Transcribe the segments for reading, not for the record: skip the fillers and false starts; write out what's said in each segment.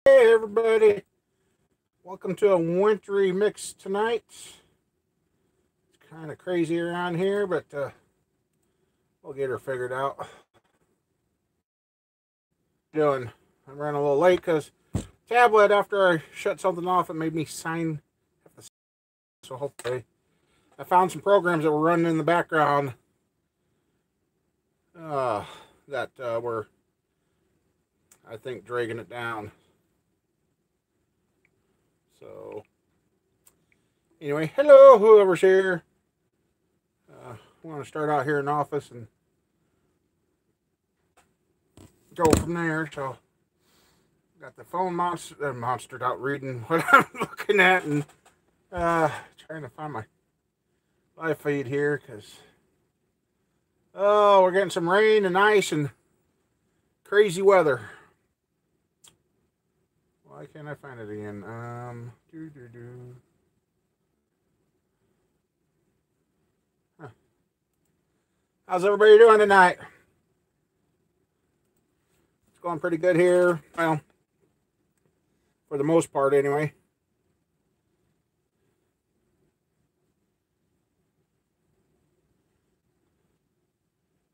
Hey everybody, welcome to a wintry mix tonight. It's kind of crazy around here, but we'll get her figured out. Doing? I'm running a little late because tablet, after I shut something off, it made me sign. So hopefully, I found some programs that were running in the background that were, I think, dragging it down. So anyway, hello whoever's here. We want to start out here in the office and go from there. So got the phone monstered out reading what I'm looking at and trying to find my live feed here because we're getting some rain and ice and crazy weather. Why can't I find it again? Huh. How's everybody doing tonight? It's going pretty good here. Well, for the most part, anyway.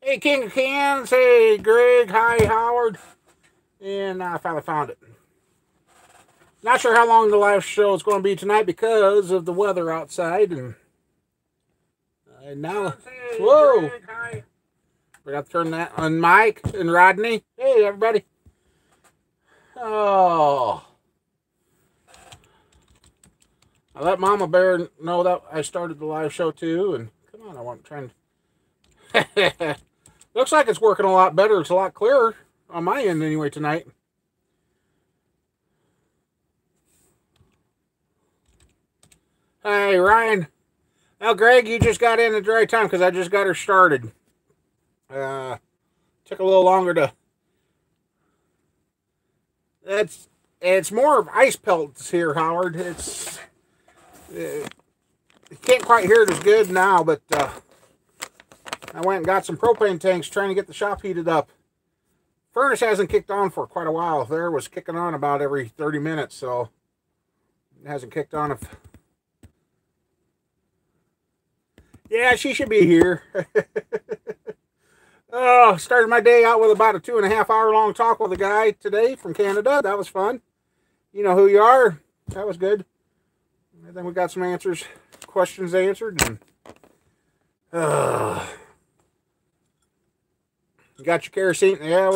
Hey, King of Cans. Hey, Greg. Hi, Howard. And I finally found it. Not sure how long the live show is going to be tonight because of the weather outside. And now, hey, whoa. Greg, hi. We got to turn that on Mike and Rodney. Hey, everybody. Oh. I let Mama Bear know that I started the live show too. And come on, I want to try and... Looks like it's working a lot better. It's a lot clearer on my end anyway tonight. Hey, Ryan. Now, Greg, you just got in at the right time because I just got her started. Took a little longer to... It's more of ice pelts here, Howard. It's... you can't quite hear it as good now, but... I went and got some propane tanks trying to get the shop heated up. Furnace hasn't kicked on for quite a while. There was kicking on about every 30 minutes, so it hasn't kicked on. Yeah, she should be here. Oh, started my day out with about a 2.5 hour long talk with a guy today from Canada. That was fun. You know who you are. That was good. And then we got some questions answered. And, you got your kerosene? Yeah,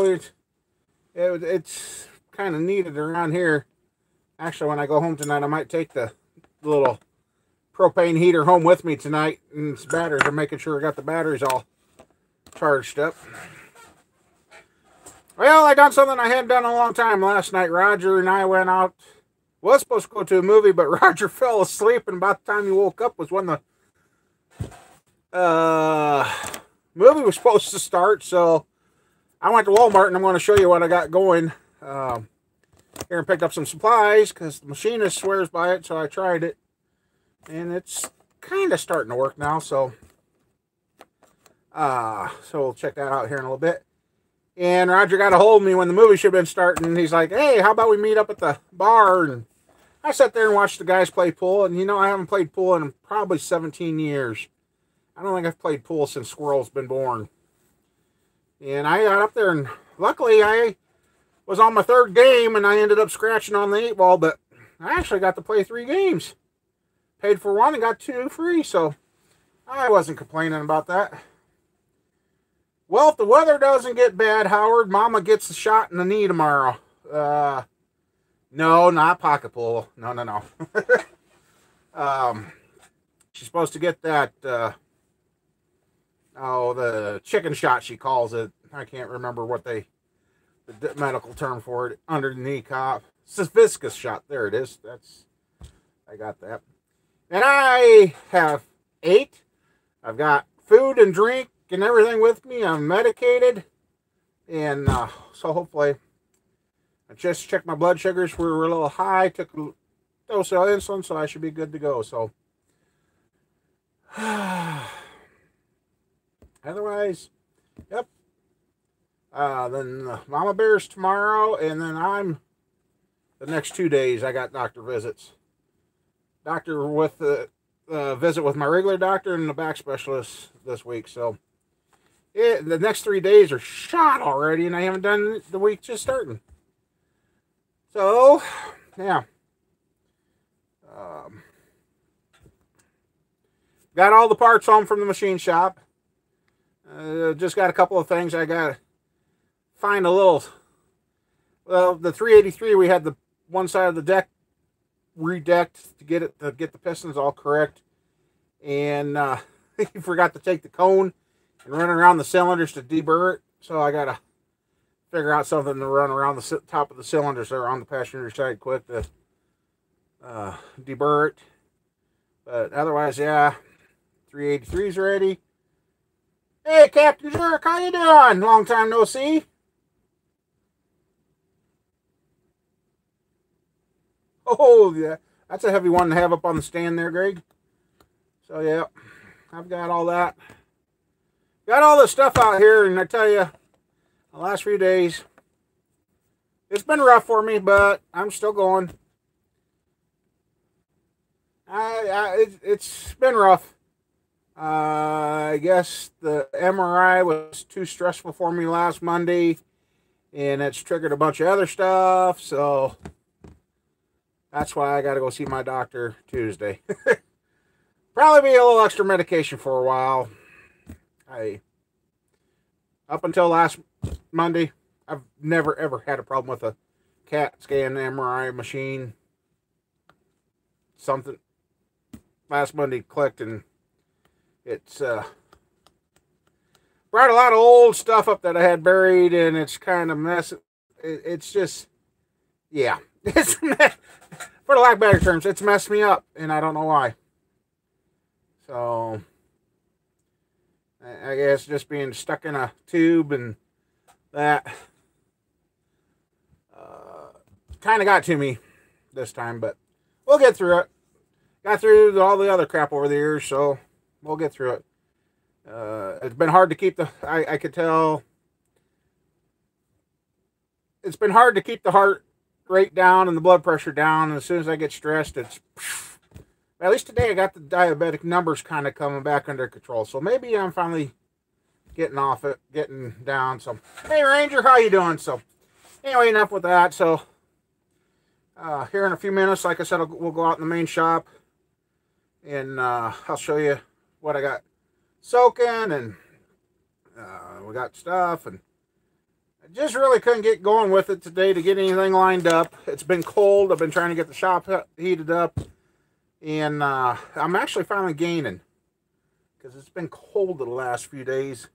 it's kind of needed around here. Actually, when I go home tonight, I might take the little propane heater home with me tonight. And its batteries. I'm making sure I got the batteries all charged up. Well, I done something I hadn't done in a long time last night. Roger and I went out. Was supposed to go to a movie, but Roger fell asleep, and about the time he woke up was when the movie was supposed to start. So I went to Walmart, and I'm going to show you what I got going here and picked up some supplies because the machinist swears by it. So I tried it, and it's kind of starting to work now. So we'll check that out here in a little bit. And Roger got a hold of me when the movie should have been starting. He's like, hey, how about we meet up at the bar? And I sat there and watched the guys play pool. And, you know, I haven't played pool in probably 17 years. I don't think I've played pool since Squirrel's been born. And I got up there, and luckily I was on my third game, and I ended up scratching on the 8-ball. But I actually got to play 3 games. Paid for 1 and got 2 free. So I wasn't complaining about that. Well, if the weather doesn't get bad, Howard, Mama gets a shot in the knee tomorrow. No, not pocket pool. No. She's supposed to get that, the chicken shot, she calls it. I can't remember what the medical term for it, under the knee cop. Viscous shot. There it is. I got that. And I have 8. I've got food and drink and everything with me. I'm medicated, and so hopefully I just checked my blood sugars. We were a little high. Took a dose of insulin, so I should be good to go. So otherwise, yep. Then Mama Bear's tomorrow, and then I'm the next 2 days I got doctor visits. Doctor with the visit with my regular doctor and the back specialist this week. So the next 3 days are shot already, and I haven't done the week just starting. So, yeah. Got all the parts home from the machine shop. Just got a couple of things I got to find a little. Well, the 383, we had the one side of the deck redecked to get the pistons all correct, and he forgot to take the cone and run around the cylinders to deburr it. So I gotta figure out something to run around the top of the cylinders that are on the passenger side quick to deburr it. But otherwise, yeah, 383's ready. Hey, Captain Jerk, how you doing? Long time no see. Oh, yeah. That's a heavy one to have up on the stand there, Greg. So, yeah. I've got all that. Got all this stuff out here, and I tell you, the last few days, it's been rough for me, but I'm still going. It's been rough. I guess the MRI was too stressful for me last Monday, and it's triggered a bunch of other stuff, so that's why I got to go see my doctor Tuesday. Probably be a little extra medication for a while. Up until last Monday, I've never ever had a problem with a CAT scan MRI machine. Something last Monday clicked, and it's brought a lot of old stuff up that I had buried, and it's kind of messy. It's just, yeah. It's, for the lack of better terms, it's messed me up, and I don't know why. So, I guess just being stuck in a tube and that kind of got to me this time, but we'll get through it. Got through all the other crap over the years, so we'll get through it. It's been hard to keep I could tell it's been hard to keep the heart rate down and the blood pressure down. And as soon as I get stressed, it's, at least today I got the diabetic numbers kind of coming back under control. So maybe I'm finally getting off it, getting down. So, hey Ranger, how you doing? So, anyway, enough with that. So, here in a few minutes, like I said, we'll go out in the main shop, and I'll show you what I got soaking, and we got stuff, and I just really couldn't get going with it today to get anything lined up. It's been cold. I've been trying to get the shop heated up, and I'm actually finally gaining because it's been cold the last few days,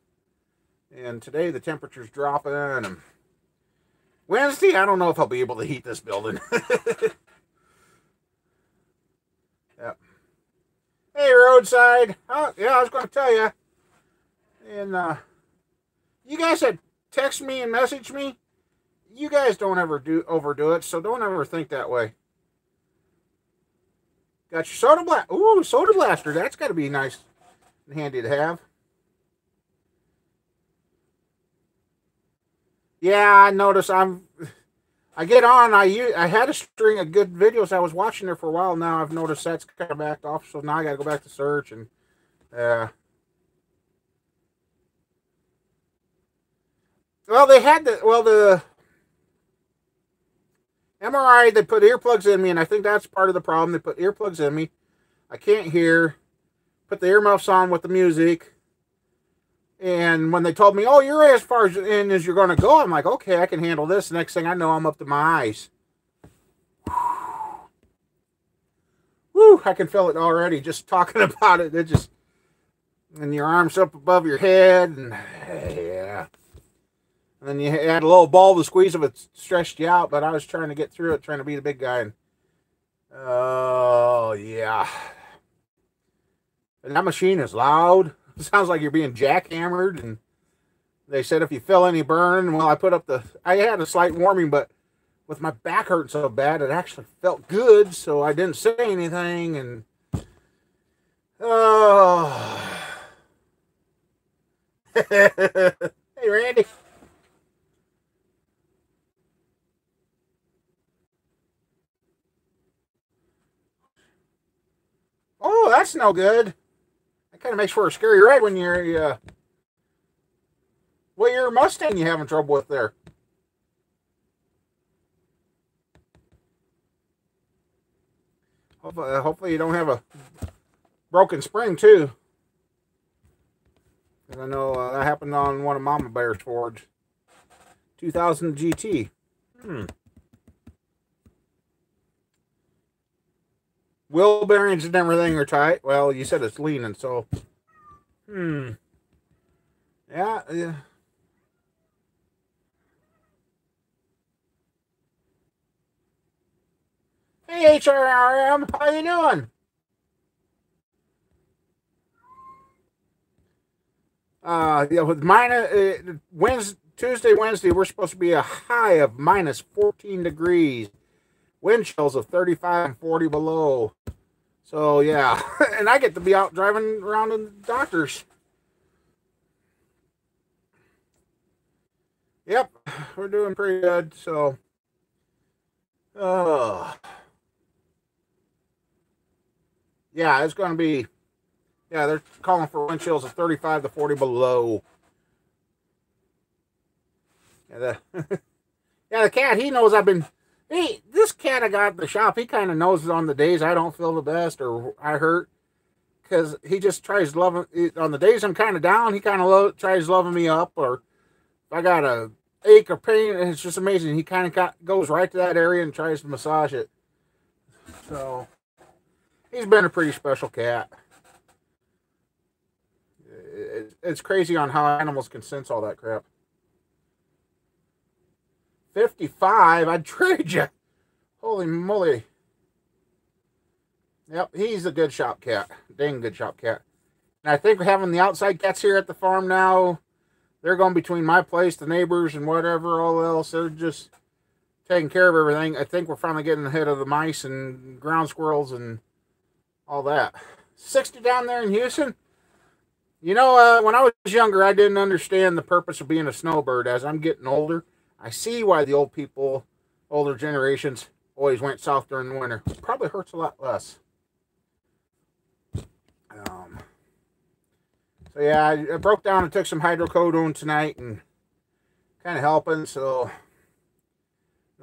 and today the temperature's dropping, and Wednesday, I don't know if I'll be able to heat this building. Yep. Hey, Roadside. Oh, yeah, I was going to tell you. And you guys that text me and message me, you guys don't ever overdo it, so don't ever think that way. Got your soda blast. Ooh, soda blaster. That's got to be nice and handy to have. Yeah, I notice I get on, I had a string of good videos I was watching there for a while. Now I've noticed that's kind of backed off, so now I got to go back to search, and well, they had the MRI, they put earplugs in me, and I think that's part of the problem. They put earplugs in me. I can't hear. Put the earmuffs on with the music. And when they told me, oh, you're as far in as you're going to go, I'm like, okay, I can handle this. The next thing I know, I'm up to my eyes. Woo, I can feel it already just talking about it. It just, and your arms up above your head, and yeah. And then you had a little ball to squeeze if it stretched you out, but I was trying to get through it, trying to be the big guy. And, oh, yeah. And that machine is loud. It sounds like you're being jackhammered, and they said if you feel any burn, well, I had a slight warming, but with my back hurting so bad, it actually felt good, so I didn't say anything, and oh. Hey, Randy. that's no good. That kind of makes for a scary ride when you're, what your Mustang you having trouble with there? Hopefully you don't have a broken spring too. Because I know that happened on one of Mama Bear's Fords. 2000 GT. Wheel bearings and everything are tight. Well, you said it's leaning, so. Yeah. Hey, HRRM, how you doing? Yeah, with Tuesday, Wednesday, we're supposed to be a high of minus 14 degrees. Wind chills of 35 and 40 below. So, yeah. And I get to be out driving around in the doctors. Yep, we're doing pretty good, so. Yeah, it's going to be. Yeah, they're calling for wind chills of 35 to 40 below. Yeah, the cat, he knows I've been. This cat I got at the shop, he kind of knows on the days I don't feel the best or I hurt. Because he just tries loving. On the days I'm kind of down, he kind of tries loving me up. Or if I got a ache or pain, and it's just amazing. He kind of goes right to that area and tries to massage it. So, he's been a pretty special cat. It's crazy on how animals can sense all that crap. 55, I'd trade you. Holy moly. Yep, he's a good shop cat. Dang good shop cat. And I think having the outside cats here at the farm now, they're going between my place, the neighbors, and whatever all else. They're just taking care of everything. I think we're finally getting ahead of the mice and ground squirrels and all that. 60 down there in Houston. You know, when I was younger, I didn't understand the purpose of being a snowbird. As I'm getting older, I see why the old people, older generations, always went south during the winter. It probably hurts a lot less. So yeah, I broke down and took some hydrocodone tonight and kind of helping. So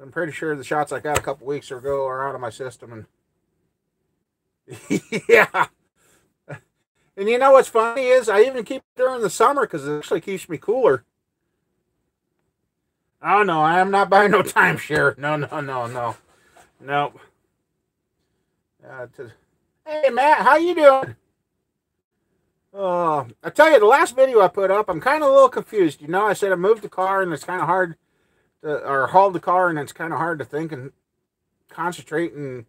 I'm pretty sure the shots I got a couple weeks ago are out of my system. And yeah. And you know what's funny is I even keep it during the summer because it actually keeps me cooler. Oh no, I am not buying no timeshare. No. Nope. Hey Matt, how you doing? I tell you, the last video I put up, I'm kind of a little confused. You know, I said I moved the car and it's kind of hard or hauled the car and it's kind of hard to think and concentrate, and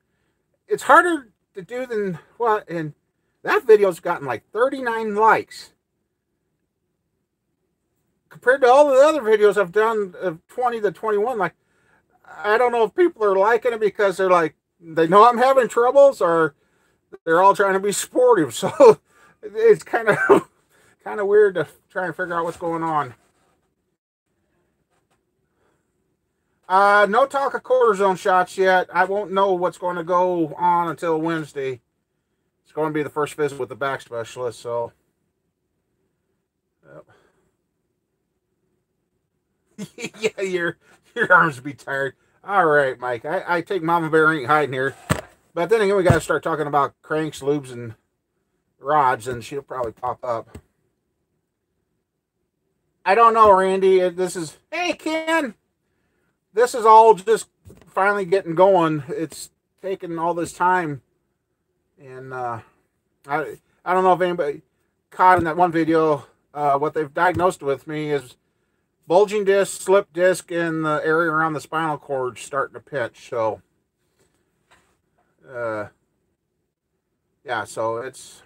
it's harder to do than what. And that video's gotten like 39 likes compared to all the other videos I've done of 20 to 21. Like, I don't know if people are liking it because they're like, they know I'm having troubles, or they're all trying to be sportive. So it's kind of weird to try and figure out what's going on. No talk of cortisone shots yet. I won't know what's going to go on until Wednesday. It's going to be the first visit with the back specialist, so. Yep. Yeah, your arms would be tired. All right, Mike. I take Mama Bear ain't hiding here. But then again, we got to start talking about cranks, lubes, and rods, and she'll probably pop up. I don't know, Randy. Hey, Ken. This is all just finally getting going. It's taken all this time. And I don't know if anybody caught in that one video. What they've diagnosed with me is bulging disc, slip disc, in the area around the spinal cord starting to pinch. So, yeah, so it's,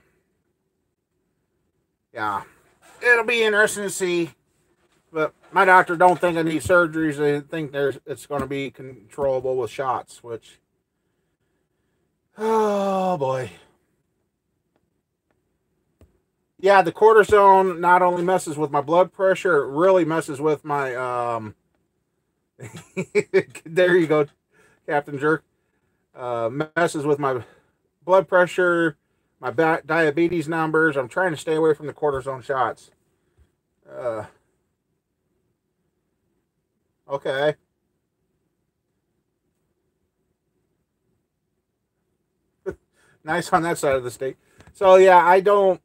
yeah, it'll be interesting to see. But my doctor don't think I need surgeries. They think it's going to be controllable with shots, which, oh boy. Yeah, the cortisone not only messes with my blood pressure, it really messes with my, there you go, Captain Jerk. Messes with my blood pressure, my diabetes numbers. I'm trying to stay away from the cortisone shots. Okay. Nice on that side of the state. So yeah, I don't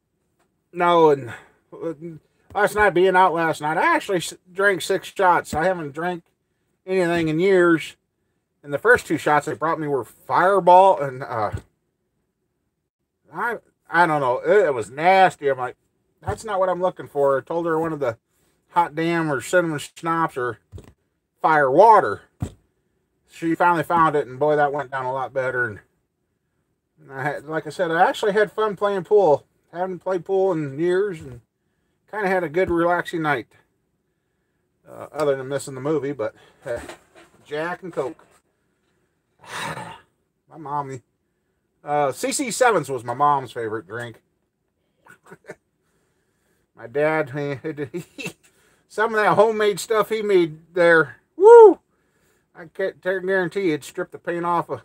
know. And last night, being out last night, I actually drank 6 shots. I haven't drank anything in years. And the first 2 shots they brought me were Fireball, and I don't know. It was nasty. I'm like, that's not what I'm looking for. I told her one of the hot damn or cinnamon schnapps or fire water. She finally found it, and boy, that went down a lot better. And like I said, I actually had fun playing pool. Haven't played pool in years, and kind of had a good relaxing night. Other than missing the movie, but Jack and Coke. My mommy. CC Sevens was my mom's favorite drink. My dad, some of that homemade stuff he made there, woo! I can't guarantee he'd strip the paint off a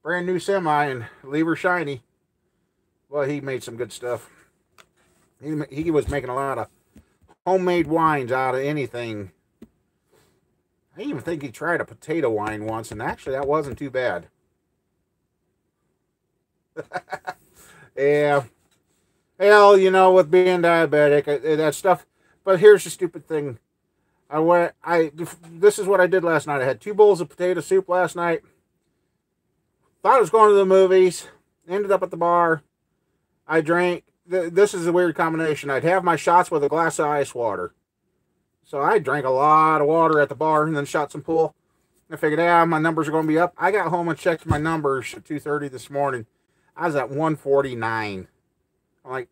brand new semi and leave her shiny. Well, he made some good stuff. He was making a lot of homemade wines out of anything. I even think he tried a potato wine once, and actually that wasn't too bad. Yeah. Hell, you know, with being diabetic, that stuff. But here's the stupid thing. This is what I did last night. I had 2 bowls of potato soup last night. Thought I was going to the movies. Ended up at the bar. I drank. This is a weird combination. I'd have my shots with a glass of ice water. So I drank a lot of water at the bar and then shot some pool. I figured, my numbers are going to be up. I got home and checked my numbers at 2:30 this morning. I was at 149. I'm like,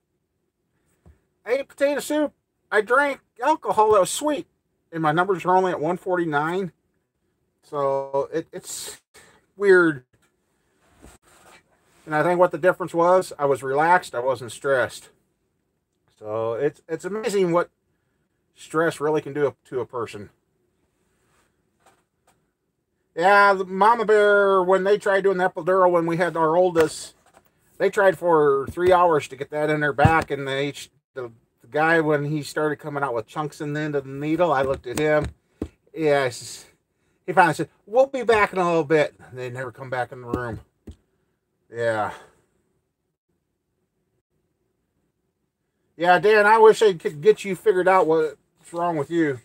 I ate potato soup. I drank alcohol that was sweet. And my numbers are only at 149. So it's weird. And I think what the difference was, I was relaxed. I wasn't stressed. So it's amazing what stress really can do to a person. Yeah, the Mama Bear, when they tried doing the epidural when we had our oldest, they tried for 3 hours to get that in her back, and the guy, when he started coming out with chunks in the end of the needle, I looked at him. Yes, he finally said, "We'll be back in a little bit." They never come back in the room. Yeah. Yeah, Dan, I wish I could get you figured out what's wrong with you.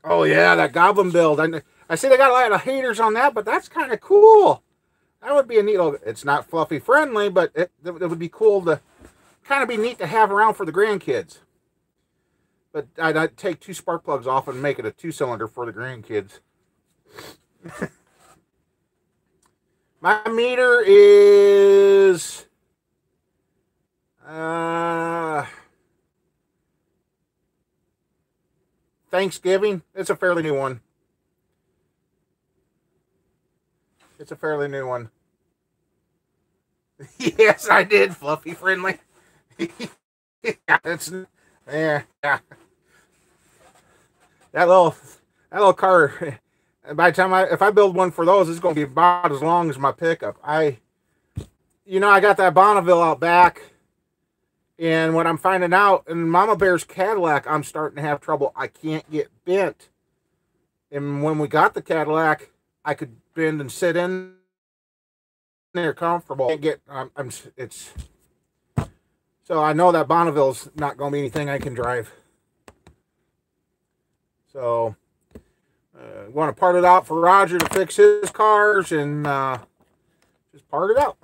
Oh, yeah, that goblin build. I see they got a lot of haters on that, but that's kind of cool. That would be a neat little... It's not fluffy friendly, but it would be cool to... Kind of be neat to have around for the grandkids. But I'd take 2 spark plugs off and make it a 2-cylinder for the grandkids. My meter is... Thanksgiving. It's a fairly new one. It's a fairly new one. Yes, I did. Fluffy friendly. Yeah, yeah. That little car. By the time if I build one for those, it's going to be about as long as my pickup. I got that Bonneville out back, and what I'm finding out, in Mama Bear's Cadillac, I'm starting to have trouble. I can't get bent. And when we got the Cadillac, I could bend and sit in there comfortable. I can't get, so I know that Bonneville's not going to be anything I can drive. So, want to part it out for Roger to fix his cars and just part it out.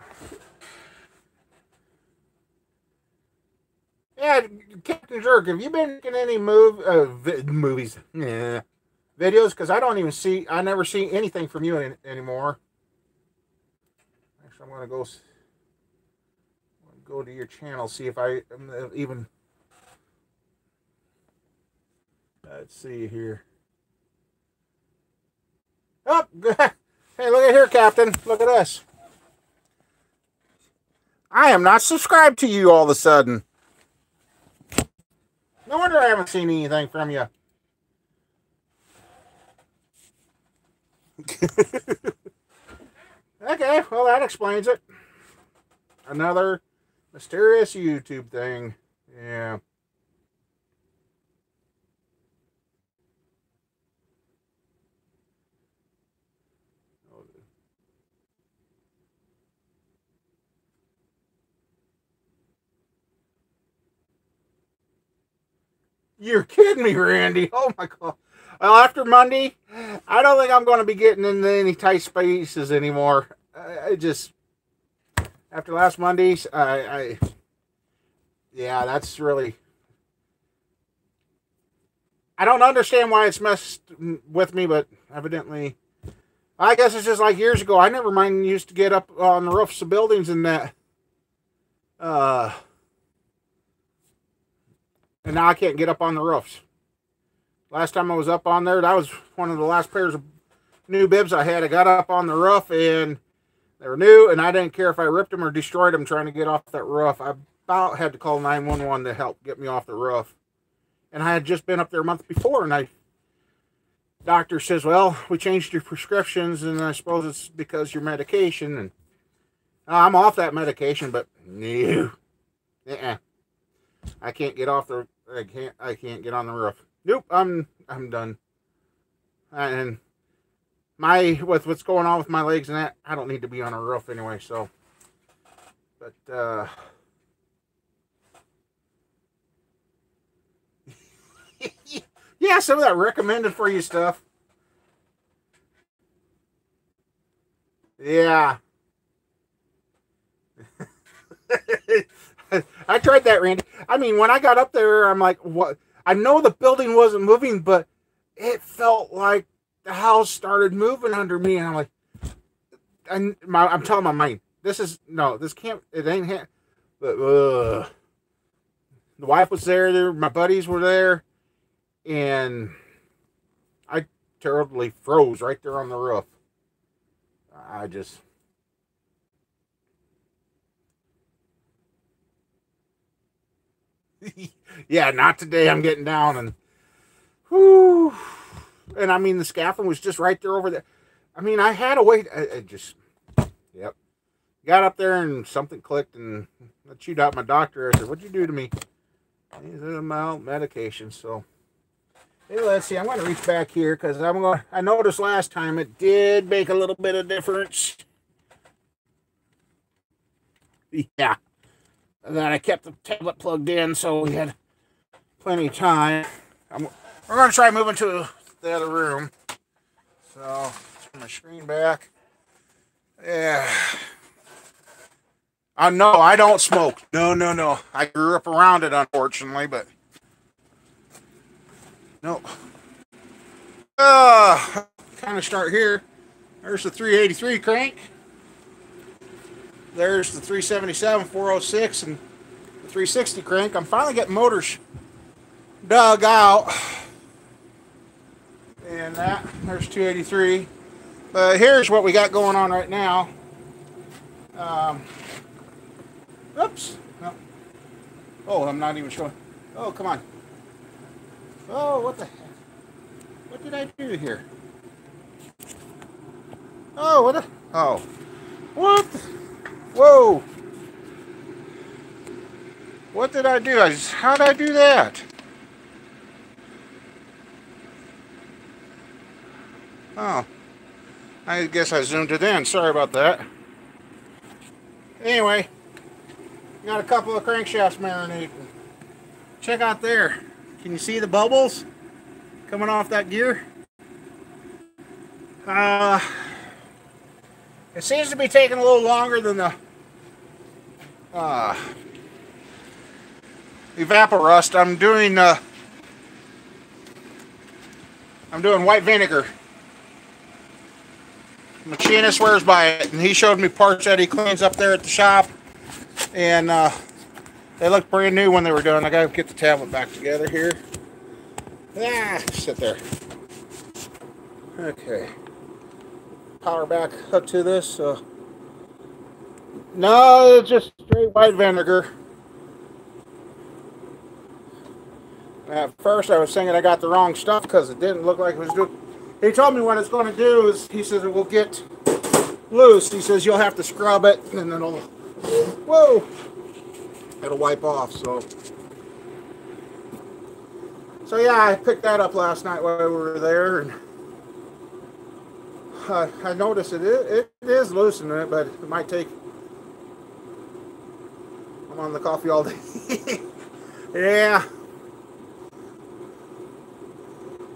Yeah, Captain Jerk, have you been making any movies? Yeah. Videos? Because I never see anything from you anymore. Actually, I'm going to go to your channel, see if I even... Let's see here. Oh, hey, look at here, Captain. Look at this. I am not subscribed to you all of a sudden. No wonder I haven't seen anything from you. Okay, well, that explains it. another mysterious YouTube thing. Yeah. You're kidding me, Randy. Oh my God. Well, after Monday, I don't think I'm going to be getting into any tight spaces anymore. I just, after last Monday's, yeah, that's really, I don't understand why it's messed with me, but evidently, I guess it's just like years ago. I never mind used to get up on the roofs of buildings and that, uh, and now I can't get up on the roofs. Last time I was up on there, that was one of the last pairs of new bibs I had. I got up on the roof and they were new, and I didn't care if I ripped them or destroyed them trying to get off that roof. I about had to call 911 to help get me off the roof. And I had just been up there a month before, and doctor says, well, we changed your prescriptions, and I suppose it's because your medication. And I'm off that medication, but no. I can't get off the, I can't get on the roof. Nope, I'm done. And with what's going on with my legs and that, I don't need to be on a roof anyway, so. But, yeah, some of that recommended for you stuff. Yeah. I tried that, Randy. I mean, when I got up there, I'm like, what? I know the building wasn't moving, but it felt like the house started moving under me. And I'm like, I'm telling my mind, this can't, it ain't, but, the wife was there, my buddies were there, and I terribly froze right there on the roof. I just, yeah, not today. I'm getting down and, whoo. And I mean, the scaffolding was just right there over there. I mean, I had a way. I just, yep. Got up there and something clicked and I chewed out my doctor. I said, what'd you do to me? He said, mild medication. So, hey, let's see. I'm going to reach back here because I noticed last time it did make a little bit of difference. Yeah. And then I kept the tablet plugged in, so we had plenty of time. We're going to try moving to the other room. So, turn my screen back. Yeah. No, I don't smoke. No. I grew up around it, unfortunately, but no. Kind of start here. There's the 383 crank. There's the 377, 406, and the 360 crank. I'm finally getting motors dug out. And there's 283. But here's what we got going on right now. Oops. No. Oh, I'm not even showing. Oh, come on. Oh, what the heck? What did I do here? Oh, what the? Oh. What? Whoa. What did I do? How did I do that? Oh. I guess I zoomed it in. Sorry about that. Anyway. Got a couple of crankshafts marinating. Check out there. Can you see the bubbles coming off that gear? It seems to be taking a little longer than the Evaporust. I'm doing white vinegar. Machinist swears by it, and he showed me parts that he cleans up there at the shop, and they look brand new when they were done. I gotta get the tablet back together here. Sit there. Okay. Power back hook to this. No, it's just straight white vinegar. At first I was thinking I got the wrong stuff because it didn't look like it was doing. He told me what it's going to do is, he says it will get loose. He says you'll have to scrub it and then it'll, Whoa! It'll wipe off, so yeah, I picked that up last night while we were there, and I noticed it is loosening it, but it might take. I'm on the coffee all day. Yeah.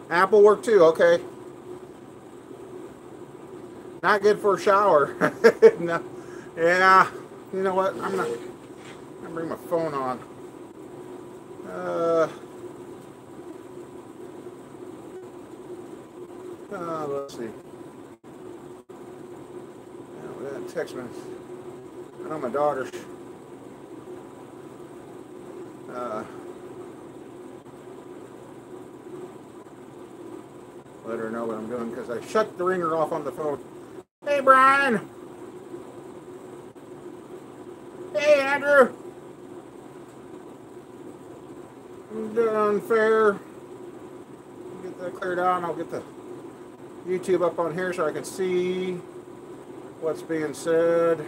Apple work too, okay. Not good for a shower. No. Yeah. You know what? I'm gonna bring my phone on. Let's see. We got a text message. I know my daughter's. Let her know what I'm doing because I shut the ringer off on the phone. Hey, Brian. Hey, Andrew. I'm doing fair. Get that cleared out and I'll get the YouTube up on here so I can see what's being said.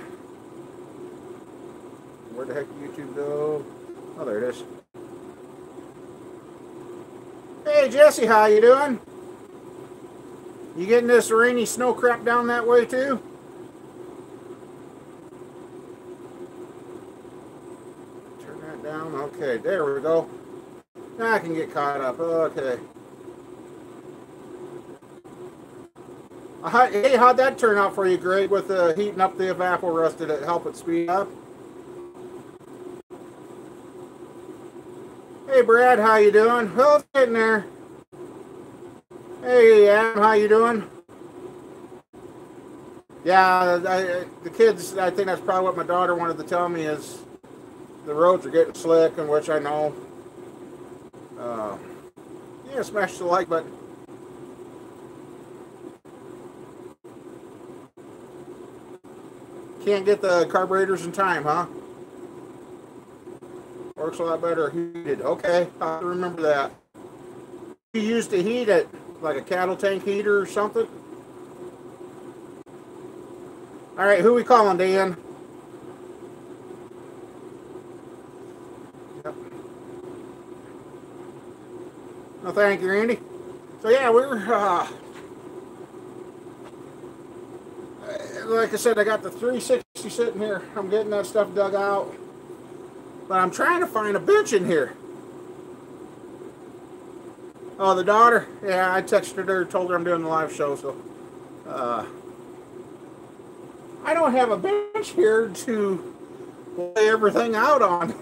Where the heck did YouTube go? Oh, there it is. Hey, Jesse, how you doing? You getting this rainy snow crap down that way too? Turn that down. Okay, there we go. Now I can get caught up. Okay. Hey, how'd that turn out for you, Greg, with heating up the apple rust? Did it help it speed up? Hey, Brad, how you doing? Well, it's getting there. Hey, Adam, how you doing? Yeah, the kids, I think that's probably what my daughter wanted to tell me is the roads are getting slick, and which I know. Yeah, smash the like button. Can't get the carburetors in time, huh? Works a lot better heated. Okay, I'll have to remember that. You used to heat it like a cattle tank heater or something? All right, who we calling, Dan? Yep. No, thank you, Randy. So yeah, we're like I said, I got the 360 sitting here. I'm getting that stuff dug out, but I'm trying to find a bench in here. Oh, the daughter? Yeah, I texted her, told her I'm doing the live show, so I don't have a bench here to lay everything out on.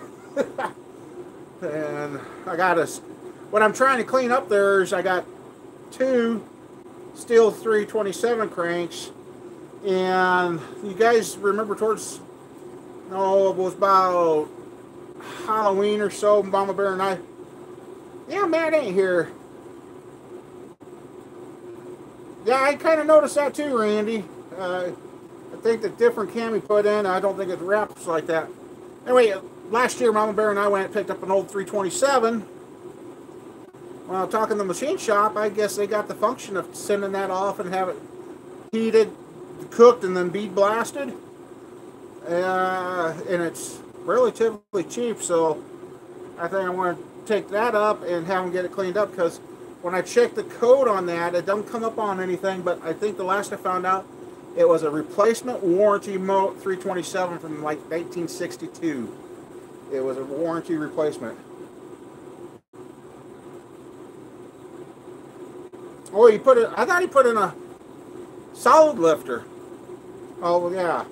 And I got what I'm trying to clean up there is I got 2 Stihl 327 cranks, and you guys remember it was about Halloween or so, Mama Bear and I. Yeah, Matt ain't here. Yeah, I kind of noticed that too, Randy. I think the different cam he put in, I don't think it wraps like that. Anyway, last year, Mama Bear and I went and picked up an old 327. Well, talking to the machine shop, I guess they got the function of sending that off and have it heated, cooked, and then bead blasted. And it's relatively cheap, so I think I want to take that up and have them get it cleaned up, because when I checked the code on that, it doesn't come up on anything, but I think the last I found out, it was a replacement warranty 327 from like 1962. It was a warranty replacement. Oh, he put it. I thought he put in a solid lifter. Oh, well, yeah.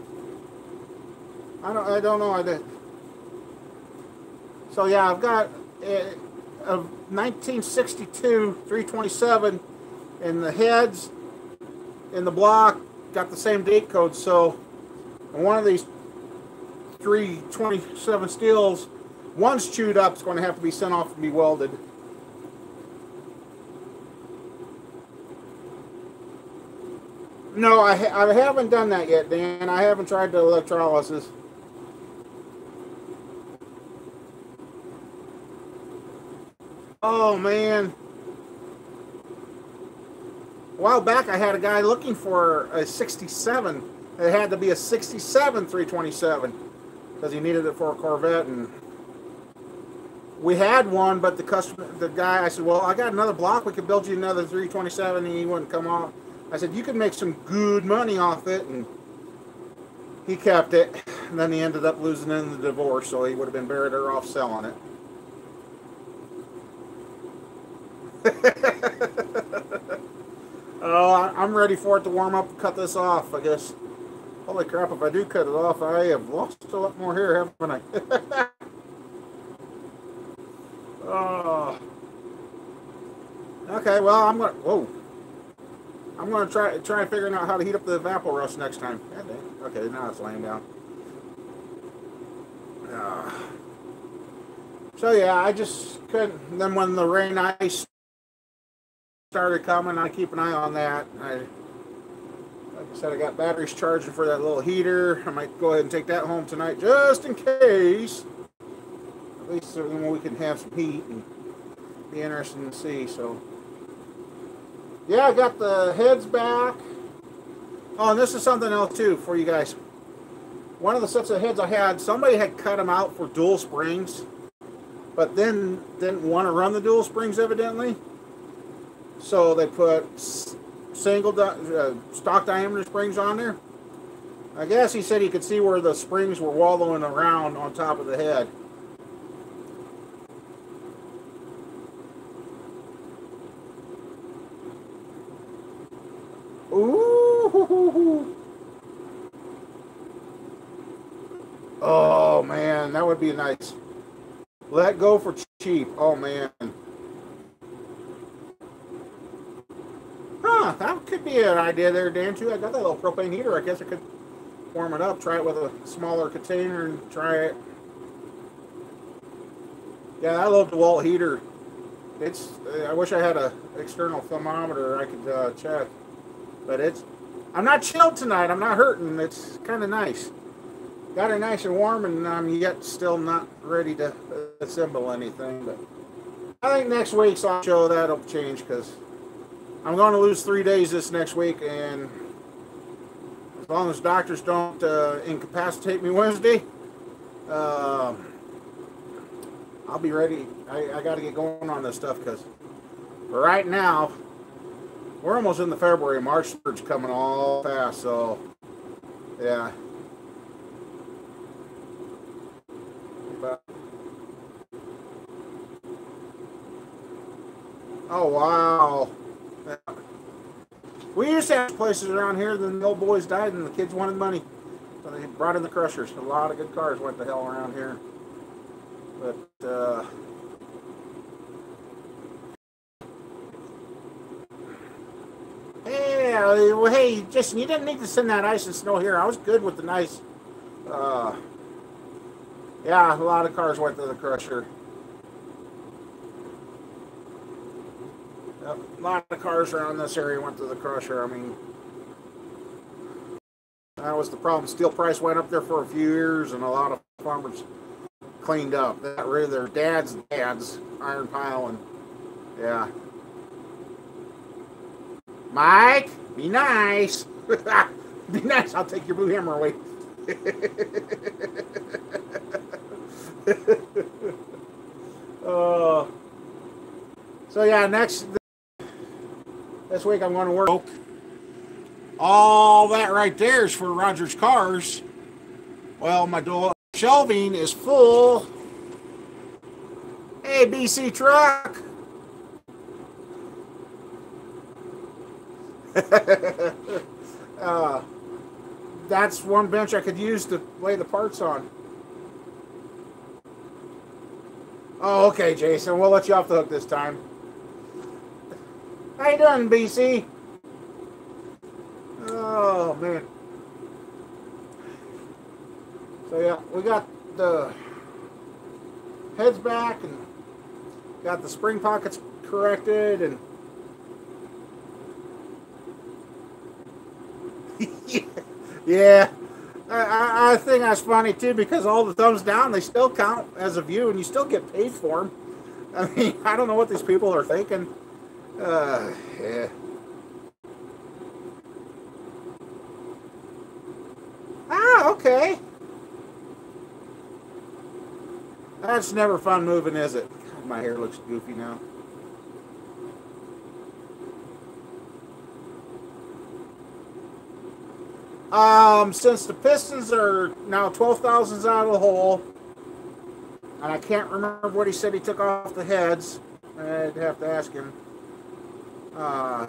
I don't know. I did. So yeah, I've got a 1962 327, and the heads in the block got the same date code. So one of these 327 Stihls, one's chewed up, it's going to have to be sent off to be welded. No, I haven't done that yet, Dan. I haven't tried the electrolysis. Oh, man. A while back, I had a guy looking for a 67. It had to be a 67 327. because he needed it for a Corvette, and we had one, but the guy, I said, well, I got another block. We could build you another 327, and he wouldn't come off. I said, you could make some good money off it, and he kept it. And then he ended up losing in the divorce, so he would have been better off selling it. Oh, I'm ready for it to warm up and cut this off, I guess. Holy crap, if I do cut it off, I have lost a lot more hair, haven't I? Oh. Okay, well, I'm gonna try figuring out how to heat up the Evapo-Rust next time. God dang. Okay, now it's laying down. So yeah, I just couldn't. And then when the rain ice started coming, I keep an eye on that. Like I said, I got batteries charging for that little heater. I might go ahead and take that home tonight just in case. At least we can have some heat and be interesting to see. So yeah, I got the heads back. Oh, and this is something else too for you guys. One of the sets of heads I had, somebody had cut them out for dual springs, but then didn't want to run the dual springs evidently. So they put single stock diameter springs on there. I guess he said he could see where the springs were wallowing around on top of the head. Ooh. Oh man, that would be nice. Let go for cheap. Oh man. Huh, that could be an idea there, Dan, too. I got that little propane heater. I guess I could warm it up, try it with a smaller container and try it. Yeah, I love the DeWalt heater. It's, I wish I had an external thermometer I could check. But I'm not chilled tonight. I'm not hurting. It's kind of nice. Got it nice and warm, and I'm yet still not ready to assemble anything. But I think next week's show that'll change, because I'm going to lose 3 days this next week, and as long as doctors don't incapacitate me Wednesday, I'll be ready. I got to get going on this stuff, because right now, we're almost in the February. March surge coming all fast, so yeah. But, oh wow. Yeah. We used to have places around here, then the old boys died and the kids wanted money, so they brought in the crushers. A lot of good cars went to hell around here. But hey, Jason, you didn't need to send that ice and snow here. I was good with the nice. Yeah, a lot of cars went to the crusher. Yep, a lot of cars around this area went to the crusher. I mean, that was the problem. Steel price went up there for a few years, and a lot of farmers cleaned up. They got rid of their dad's iron pile, and yeah. Mike, be nice. Be nice. I'll take your blue hammer away. So yeah, this week I'm going to work. All that right there is for Roger's Cars. Well, my shelving is full. Hey, BC truck. That's one bench I could use to lay the parts on. Oh, okay, Jason. We'll let you off the hook this time. How you doing, BC? Oh, man. So, yeah, we got the heads back and got the spring pockets corrected, and yeah, I think that's funny too, because all the thumbs down, they still count as a view, and you still get paid for them. I mean, I don't know what these people are thinking. Yeah. Ah, okay. That's never fun moving, is it? My hair looks goofy now. Since the pistons are now 12 thousandths out of the hole, and I can't remember what he said he took off the heads. I'd have to ask him.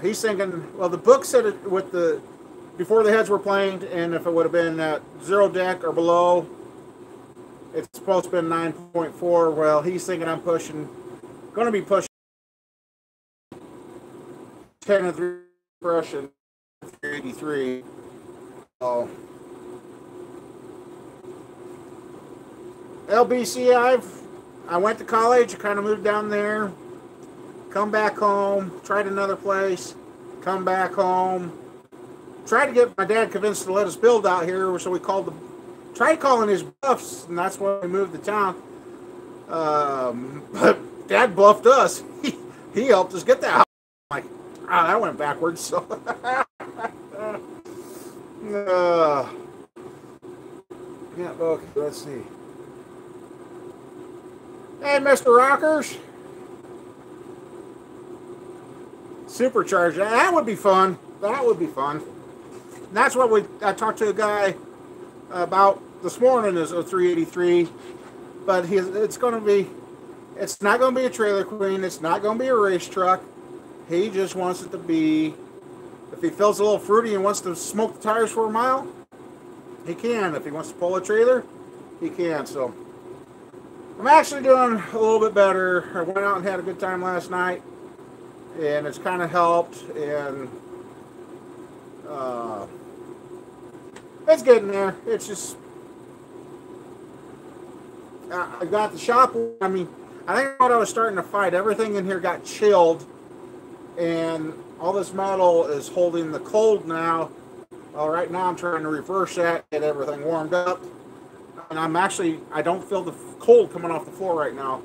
He's thinking, well, the book said it with the before the heads were planed, and if it would have been at 0 deck or below, it's supposed to be 9.4. Well, he's thinking I'm going to be pushing 10 and 3 compression, 383. So, LBC, I went to college, I kind of moved down there, come back home, tried another place, come back home, tried to get my dad convinced to let us build out here, so we tried calling his bluffs, and that's when we moved to town. But Dad bluffed us. He helped us get that house. I'm like, that went backwards. So, yeah, okay, let's see. Hey, Mr. Rockers. Supercharger. That would be fun. That would be fun. And that's what I talked to a guy about this morning is a 383. But it's not going to be a trailer queen. It's not going to be a race truck. He just wants it to be, if he feels a little fruity and wants to smoke the tires for a mile, he can. If he wants to pull a trailer, he can. So I'm actually doing a little bit better. I went out and had a good time last night, and it's kind of helped, and it's getting there. It's just, I got the shop. I mean, I think what I was starting to fight, everything in here got chilled, and all this metal is holding the cold now. Well, right now I'm trying to reverse that, get everything warmed up. And I don't feel the cold coming off the floor right now.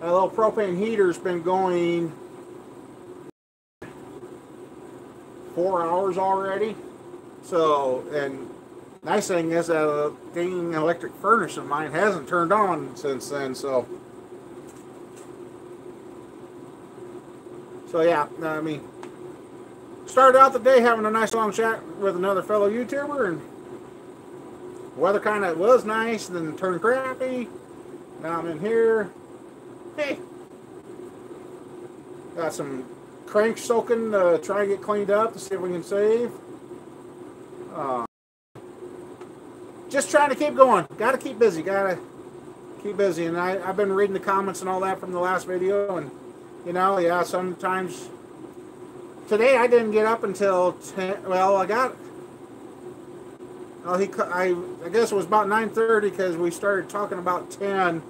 That little propane heater's been going 4 hours already. So, and nice thing is that dang electric furnace of mine hasn't turned on since then. So yeah, I mean, started out the day having a nice long chat with another fellow YouTuber, and the weather kind of was nice, and then turned crappy. Now I'm in here. Hey, got some cranks soaking to try and get cleaned up to see if we can save. Just trying to keep going. Got to keep busy. Got to keep busy. And I've been reading the comments and all that from the last video, and you know, yeah, sometimes. Today I didn't get up until 10. Well, I guess it was about 9:30 because we started talking about 10.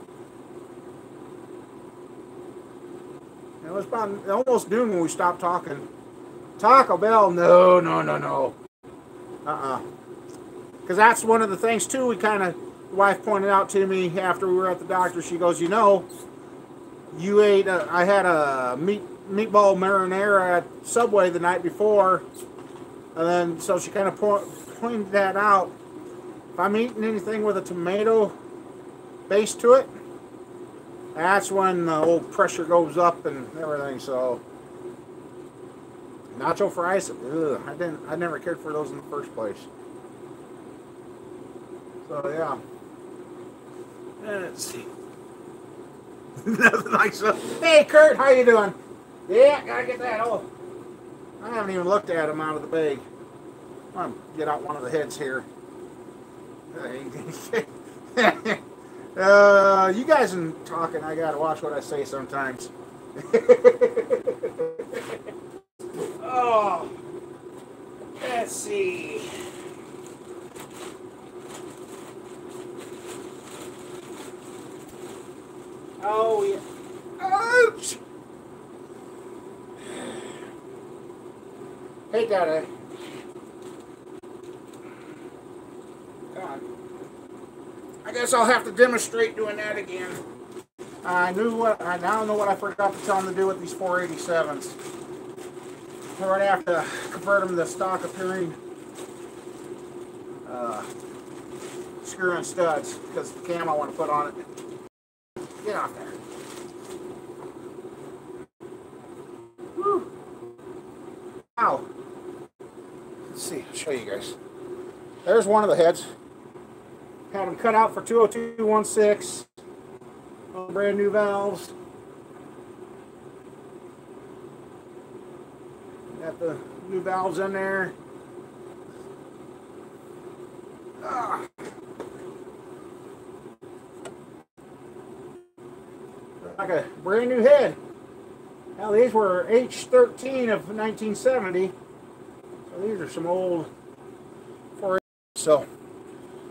It was about almost noon when we stopped talking. Taco Bell, no. Because that's one of the things too. The wife pointed out to me after we were at the doctor. She goes, you know, you ate. I had a meatball marinara at Subway the night before, and then so she kind of pointed that out. If I'm eating anything with a tomato base to it, that's when the old pressure goes up and everything. So nacho fries, I never cared for those in the first place. So yeah, let's see. Nothing like so. Hey Kurt, how you doing? Yeah, gotta get that. Oh, I haven't even looked at him out of the bag. I'm gonna get out one of the heads here. You guys are talking. I gotta watch what I say sometimes. Oh, let's see. Oh yeah. Ouch! Hey, Daddy. God. I guess I'll have to demonstrate doing that again. I now know what I forgot to tell them to do with these 487s. We're going to have to convert them to stock appearing screw and studs because the cam I want to put on it. Get off there. Woo. Ow. Let's see. I'll show you guys. There's one of the heads. Had them cut out for 20216. Brand new valves. Got the new valves in there. Like a brand new head. Now these were H13 of 1970. So these are some old 4. So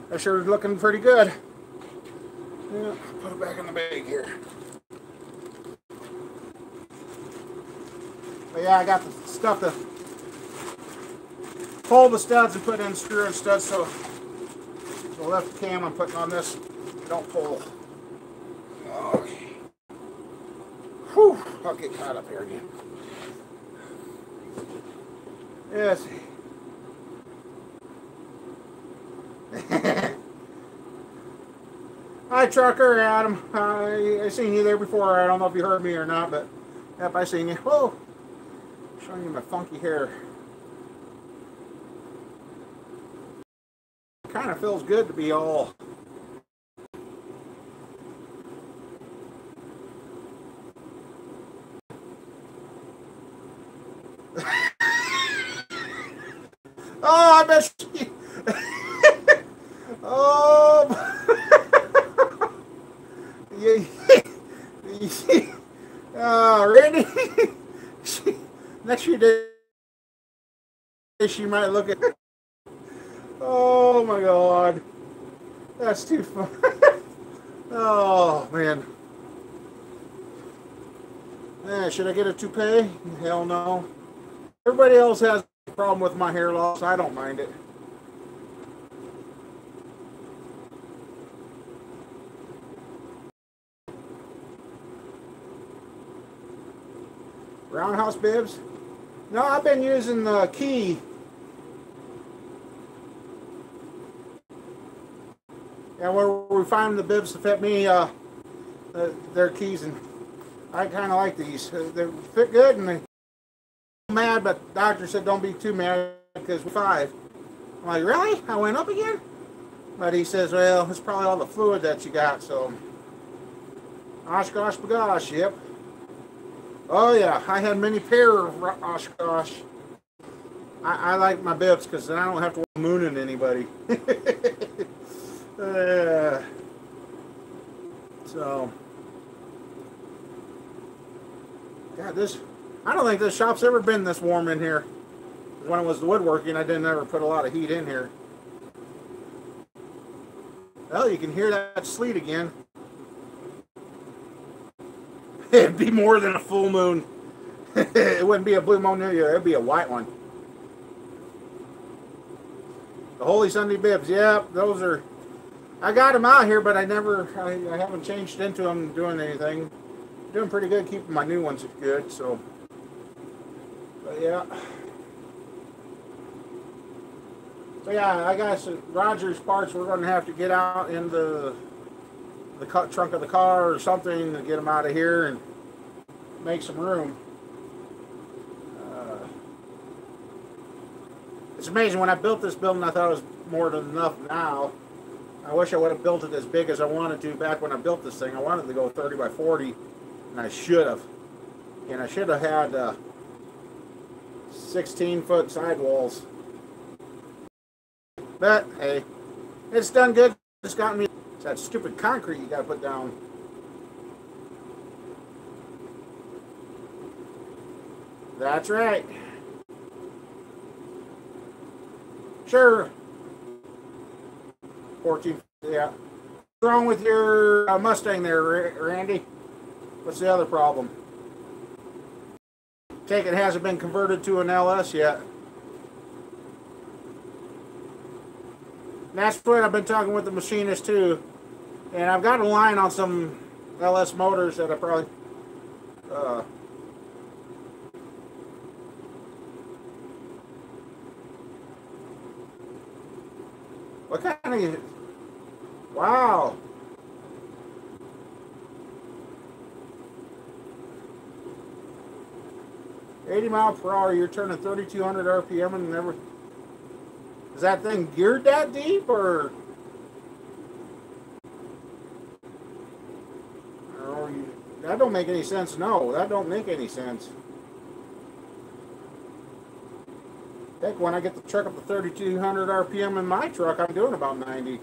they're sure looking pretty good. Yeah, put it back in the bag here. But yeah, I got the stuff to pull the studs and put in screw and studs, so the left cam I'm putting on this don't pull. Okay. Whew, I'll get caught up here again. Yes. Hi, trucker Adam. I seen you there before. I don't know if you heard me or not, but yep, I seen you. Whoa, showing you my funky hair. Kind of feels good to be all. Oh, I bet she... Oh, Randy. Next few days, she might look at. Oh my God, that's too fun. Oh man. Should I get a toupee? Hell no. Everybody else has a problem with my hair loss. I don't mind it. Roundhouse bibs? No, I've been using the Key. Yeah, where we find the bibs to fit me, they're Keys, and I kind of like these. They fit good, and they mad, but the doctor said don't be too mad because we're 5. I'm like, really? I went up again? But he says, well, it's probably all the fluid that you got, so. Oshkosh bagosh, yep. Oh yeah, I had many pair of Oshkosh. I like my bibs because then I don't have to mooning anybody. So, God, I don't think this shop's ever been this warm in here. When it was the woodworking, I didn't ever put a lot of heat in here. Well, you can hear that sleet again. It'd be more than a full moon. It wouldn't be a blue moon either. It'd be a white one. The Holy Sunday bibs. Yep, those are. I got them out here, but I haven't changed into them doing anything. Doing pretty good keeping my new ones good. So, but yeah. So yeah, I got some Rogers parts. We're going to have to get out in the trunk of the car or something to get them out of here and make some room. It's amazing, when I built this building I thought it was more than enough now. I wish I would have built it as big as I wanted to back when I built this thing. I wanted to go 30 by 40 and I should have. And I should have had 16-foot sidewalls. But hey, it's done good. It's gotten me. It's that stupid concrete you gotta put down. That's right. Sure. 14. Yeah. What's wrong with your Mustang there, Randy? What's the other problem? Take it hasn't been converted to an LS yet. And that's what I've been talking with the machinist too. And I've got a line on some LS motors that I probably what kind of... Wow. 80 mile per hour, you're turning 3,200 RPM and never. Is that thing geared that deep, or that don't make any sense? No, that don't make any sense. Heck, when I get the truck up to 3,200 RPM in my truck, I'm doing about 90. You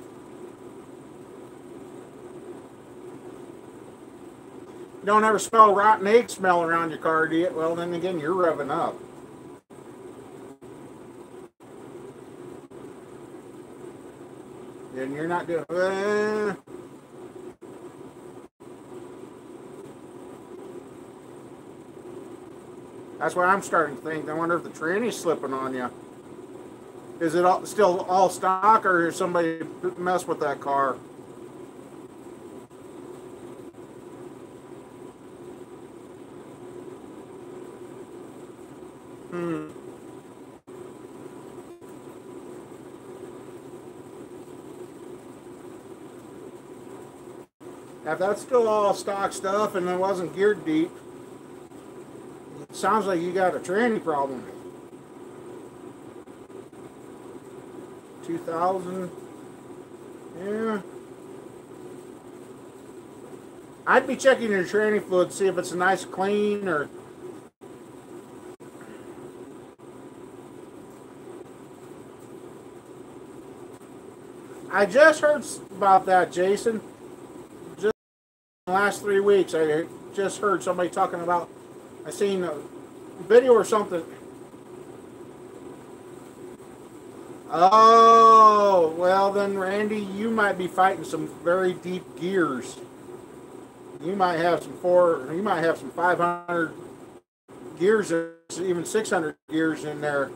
don't ever smell rotten egg smell around your car, do you? Well, then again, you're revving up. And you're not doing. That's why I'm starting to think. I wonder if the tranny's slipping on you. Is it still all stock, or is somebody messed with that car? If that's still all stock stuff and it wasn't geared deep, it sounds like you got a tranny problem. 2000. Yeah. I'd be checking your tranny fluid to see if it's a nice clean or. I just heard about that, Jason. Just in the last 3 weeks, I just heard somebody talking about. I seen a video or something. Oh, well then, Randy, you might be fighting some very deep gears. You might have some you might have some 500 gears, or even 600 gears in there.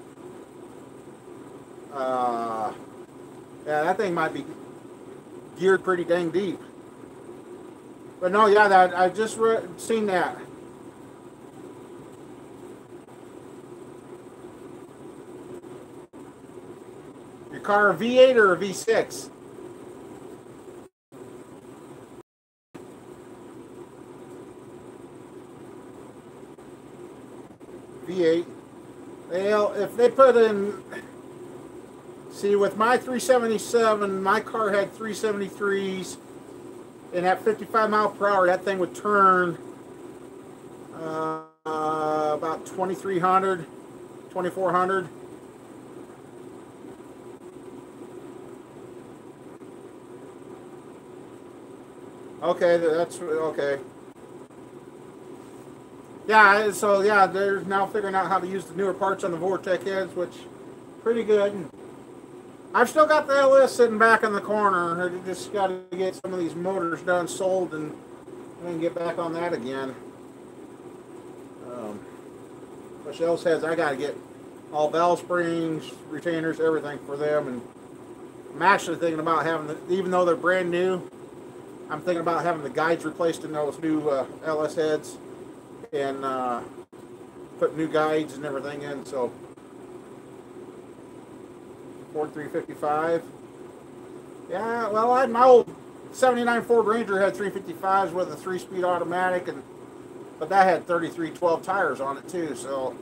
Yeah, that thing might be geared pretty dang deep. But no, yeah, I just seen that. Your car a V8 or a V6? V8. Well, if they put in, see, with my 377, my car had 373s, and at 55 mile per hour, that thing would turn about 2,300, 2,400. Okay, that's okay. Yeah, so yeah, they're now figuring out how to use the newer parts on the Vortec heads, which pretty good. I've still got the LS sitting back in the corner. I just got to get some of these motors done, sold, and then get back on that again. But those heads, I got to get all valve springs, retainers, everything for them. And I'm actually thinking about having, even though they're brand new, I'm thinking about having the guides replaced in those new LS heads, and put new guides and everything in. So Ford 355. Yeah, well, my old 79 Ford Ranger had 355s with a 3-speed automatic, but that had 3312 tires on it too. So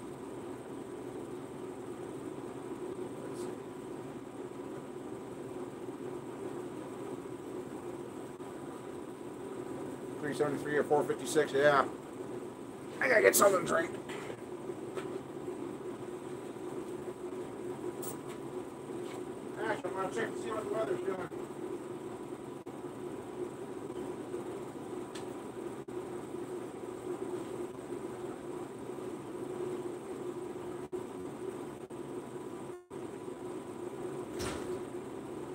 373 or 456. Yeah, I gotta get something to drink. Actually, I'm gonna check to see what the weather's doing.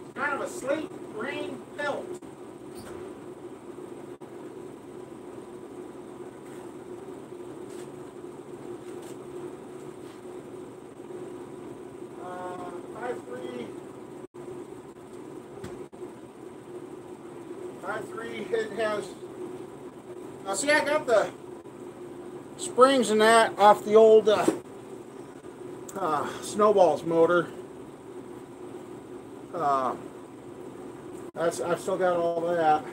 It's kind of a sleet, rain, pelt. It has. Now, see, I got the springs and that off the old Snowballs motor. I've still got all that.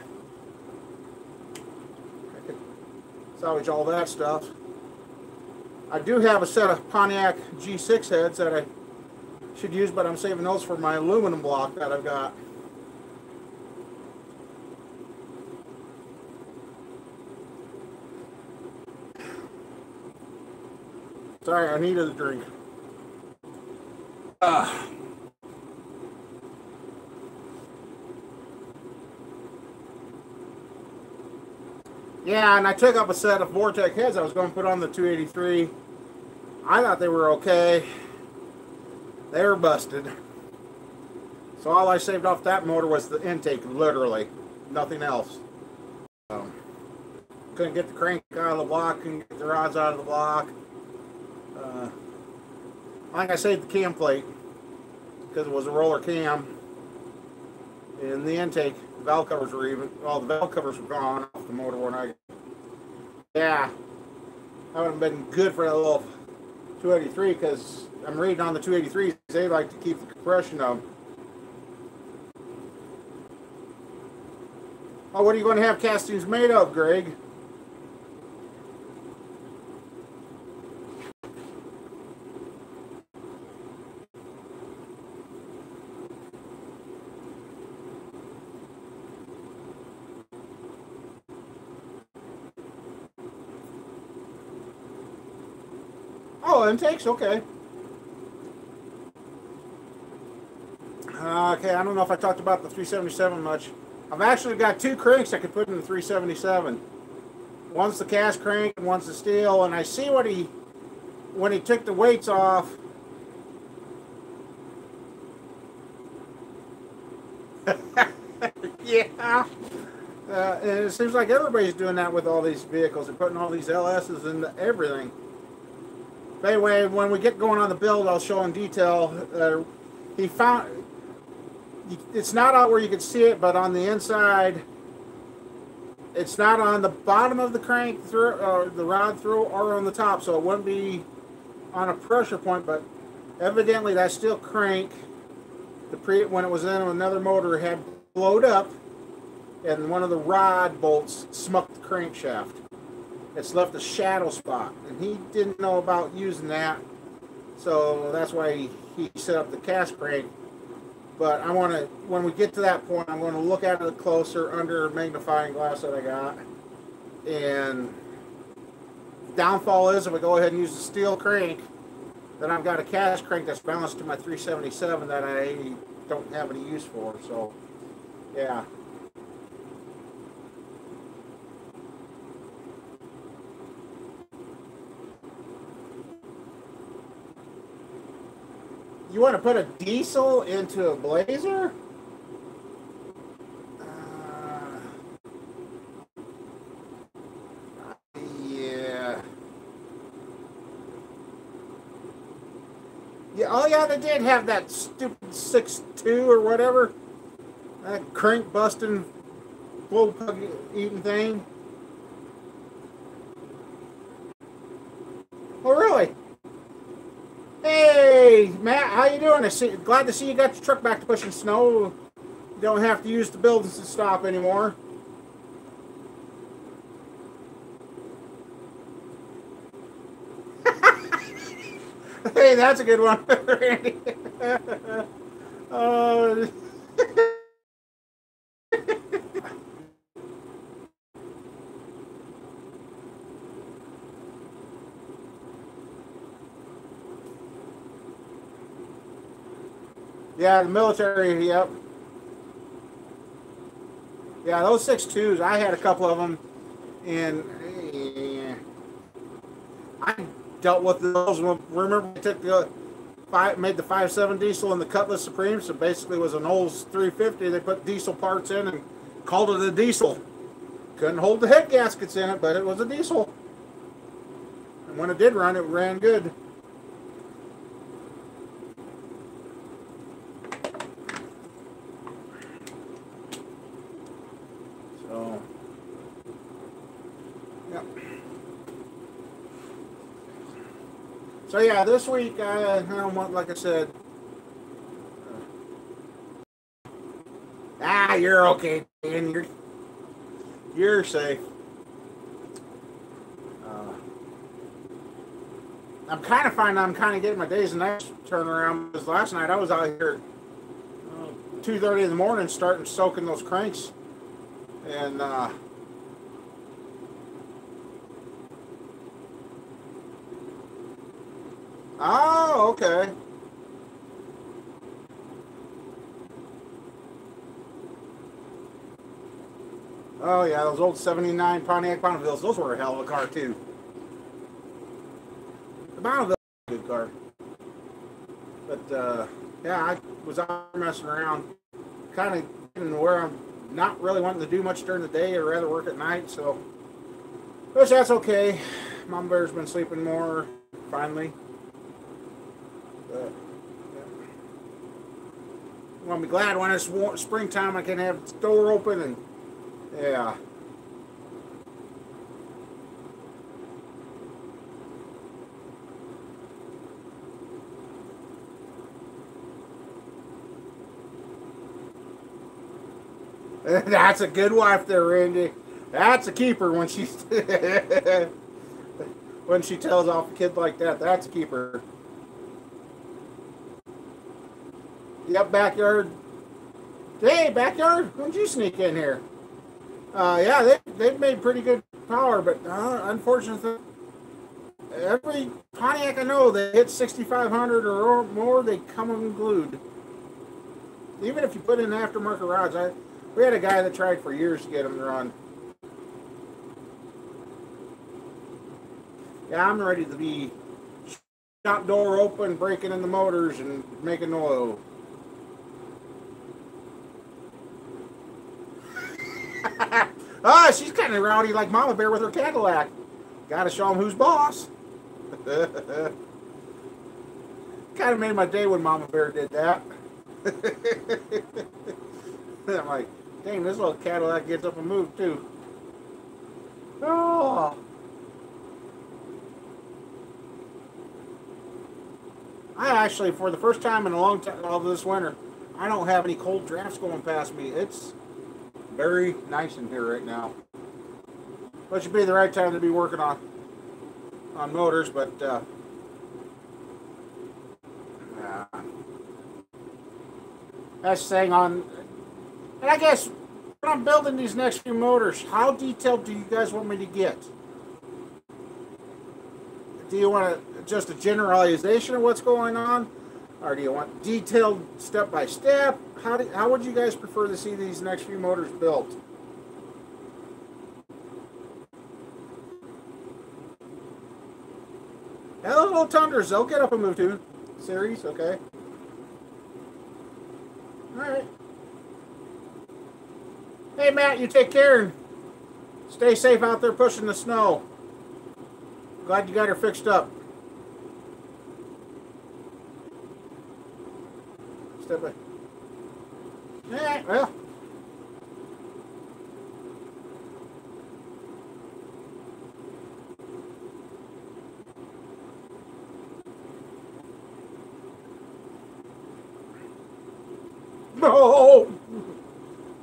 I could salvage all that stuff. I do have a set of Pontiac G6 heads that I should use, but I'm saving those for my aluminum block that I've got. Sorry, I needed a drink. Yeah, and I took up a set of Vortec heads I was going to put on the 283. I thought they were okay. They were busted. So all I saved off that motor was the intake, literally. Nothing else. Couldn't get the crank out of the block, couldn't get the rods out of the block. I think I saved the cam plate because it was a roller cam. And the intake, the valve covers were even, well, the valve covers were gone off the motor when I, yeah, that would have been good for that little 283 because I'm reading on the 283s, they like to keep the compression up. Oh, what are you going to have castings made of, Greg? Oh, intakes, okay. Okay, I don't know if I talked about the 377 much. I've actually got two cranks I could put in the 377. One's the cast crank and one's the steel, and I see what when he took the weights off. Yeah. And it seems like everybody's doing that with all these vehicles. They're putting all these LSs into everything. But anyway, when we get going on the build, I'll show in detail. He found, it's not out where you can see it, but on the inside, it's not on the bottom of the crank through, or the rod through, or on the top, so it wouldn't be on a pressure point, but evidently that steel crank, when it was in another motor, had blowed up, and one of the rod bolts smucked the crankshaft. It's left a shadow spot, and he didn't know about using that, so that's why he set up the cast crank. But I want to, when we get to that point, I'm going to look at it closer under a magnifying glass that I got. And the downfall is if I go ahead and use the steel crank, then I've got a cast crank that's balanced to my 377 that I don't have any use for. So, yeah. You want to put a diesel into a Blazer? Yeah. Yeah. Oh, yeah, they did have that stupid 6.2 or whatever. That crank busting, bull pug eating thing. Oh, really? Hey, Matt, how you doing? Glad to see you got your truck back to pushing snow. You don't have to use the buildings to stop anymore. Hey, that's a good one, Randy. Yeah, the military, yep. Yeah, those 6.2s, I had a couple of them, and I dealt with those. Remember, I took made the 5.7 diesel in the Cutlass Supreme, so basically it was an Olds 350. They put diesel parts in and called it a diesel. Couldn't hold the head gaskets in it, but it was a diesel. And when it did run, it ran good. So, yeah. So yeah, this week, like I said, you're okay, Dan. You're safe. I'm kind of finding I'm kind of getting my days and nights turned around, because last night I was out here 2:30 in the morning starting soaking those cranks. And oh, okay. Oh yeah, those old '79 Pontiac Bonnevilles, those were a hell of a car too. The Bonneville was a good car. But yeah, I was out messing around, kind of getting where I'm not really wanting to do much during the day. I'd rather work at night, so which that's okay. Mom Bear's been sleeping more finally. But yeah. I'll be glad when it's springtime I can have the door open and yeah. That's a good wife there, Randy. That's a keeper when she when she tells off a kid like that. That's a keeper. Yep, backyard. Hey, backyard. When'd you sneak in here? Yeah, they've made pretty good power, but unfortunately, every Pontiac I know that hits 6,500 or more, they come unglued. Even if you put in aftermarket rods, we had a guy that tried for years to get them to run. Yeah, I'm ready to be shop door open, breaking in the motors, and making oil. She's kind of rowdy like Mama Bear with her Cadillac. Gotta show them who's boss. Kind of made my day when Mama Bear did that. I'm like, dang, this little Cadillac gets up and moves too. Oh. I actually, for the first time in a long time, all this winter, I don't have any cold drafts going past me. It's very nice in here right now. Which would be the right time to be working on motors, but that's the thing on. And I guess when I'm building these next few motors, how detailed do you guys want me to get? Do you want just a generalization of what's going on? Or do you want detailed step by step? How would you guys prefer to see these next few motors built? Yeah, those little Tundras, they'll get up and move to. Series, okay. Alright. Hey Matt, you take care and stay safe out there pushing the snow. Glad you got her fixed up. Step by. Alright, well. Oh,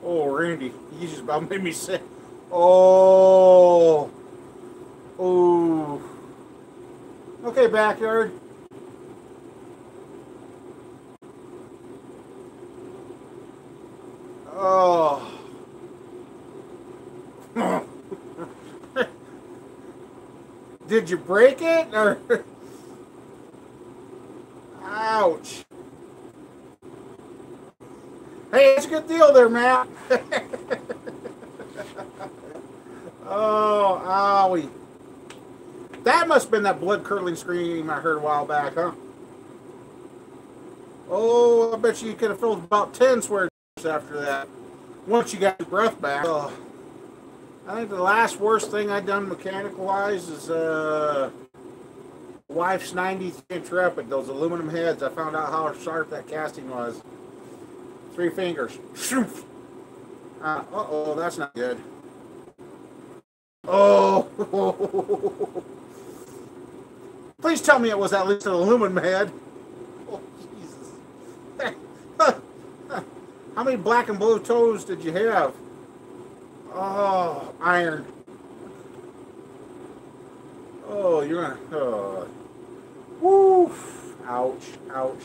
oh, Randy, you just about made me sick. Oh, oh. Okay, backyard. Oh. Did you break it? Or ouch. Hey, it's a good deal there, Matt. Oh, owie. That must have been that blood-curdling scream I heard a while back, huh? Oh, I bet you could have filled about 10 swear after that. Once you got your breath back. Oh. I think the last worst thing I done mechanical-wise is wife's 93 Intrepid, those aluminum heads. I found out how sharp that casting was. 3 fingers. Uh-oh, that's not good. Oh. Please tell me it was at least an aluminum head. Oh, Jesus. How many black and blue toes did you have? Oh, iron. Oh, you're gonna. Oh. Woo! Ouch, ouch.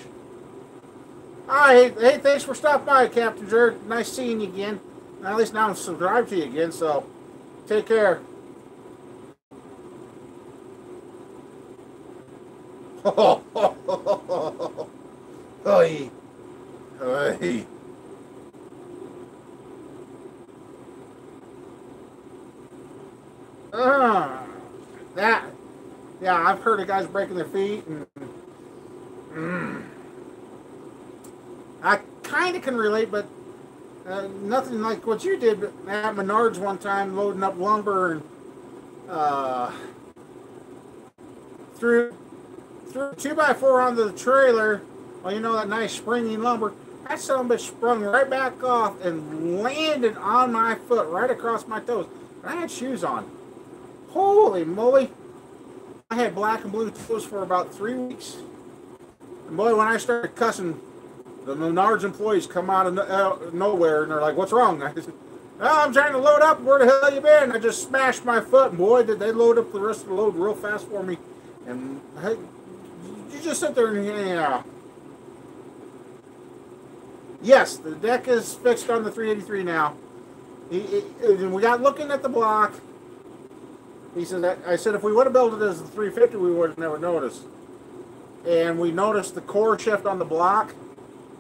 Alright, hey, thanks for stopping by, Captain Jerk. Nice seeing you again. At least now I'm subscribed to you again, so take care. Hey, hey. That, yeah, I've heard of guys breaking their feet, and I kind of can relate, but nothing like what you did at Menards one time, loading up lumber and threw 2x4 onto the trailer. Well, you know that nice springy lumber. That son of a bitch sprung right back off and landed on my foot, right across my toes. And I had shoes on. Holy moly! I had black and blue toes for about 3 weeks. And boy, when I started cussing, the Menards employees come out of nowhere and they're like, "What's wrong?" I said, "Oh, I'm trying to load up. Where the hell you been?" I just smashed my foot, and boy, did they load up the rest of the load real fast for me. And hey, you just sit there and yeah. Yes, the deck is fixed on the 383 now. We got looking at the block. He said, I said, if we would have built it as a 350, we would have never noticed. And we noticed the core shift on the block.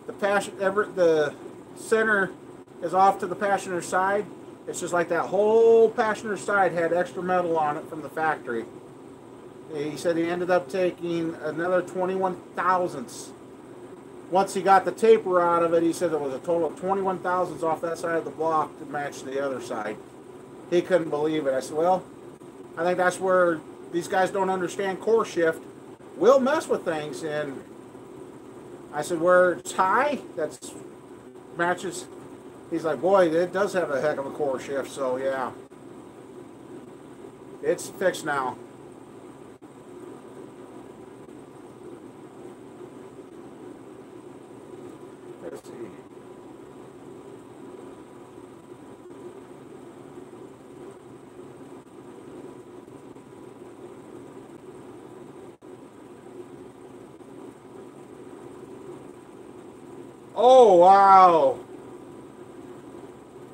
The center is off to the passenger side. It's just like that whole passenger side had extra metal on it from the factory. He said he ended up taking another 21 thousandths. Once he got the taper out of it, he said it was a total of 21 thousandths off that side of the block to match the other side. He couldn't believe it. I said, well, I think that's where these guys don't understand core shift. We'll mess with things. And I said, where it's high, that's matches. He's like, boy, it does have a heck of a core shift. So, yeah. It's fixed now. Let's see. Oh, wow.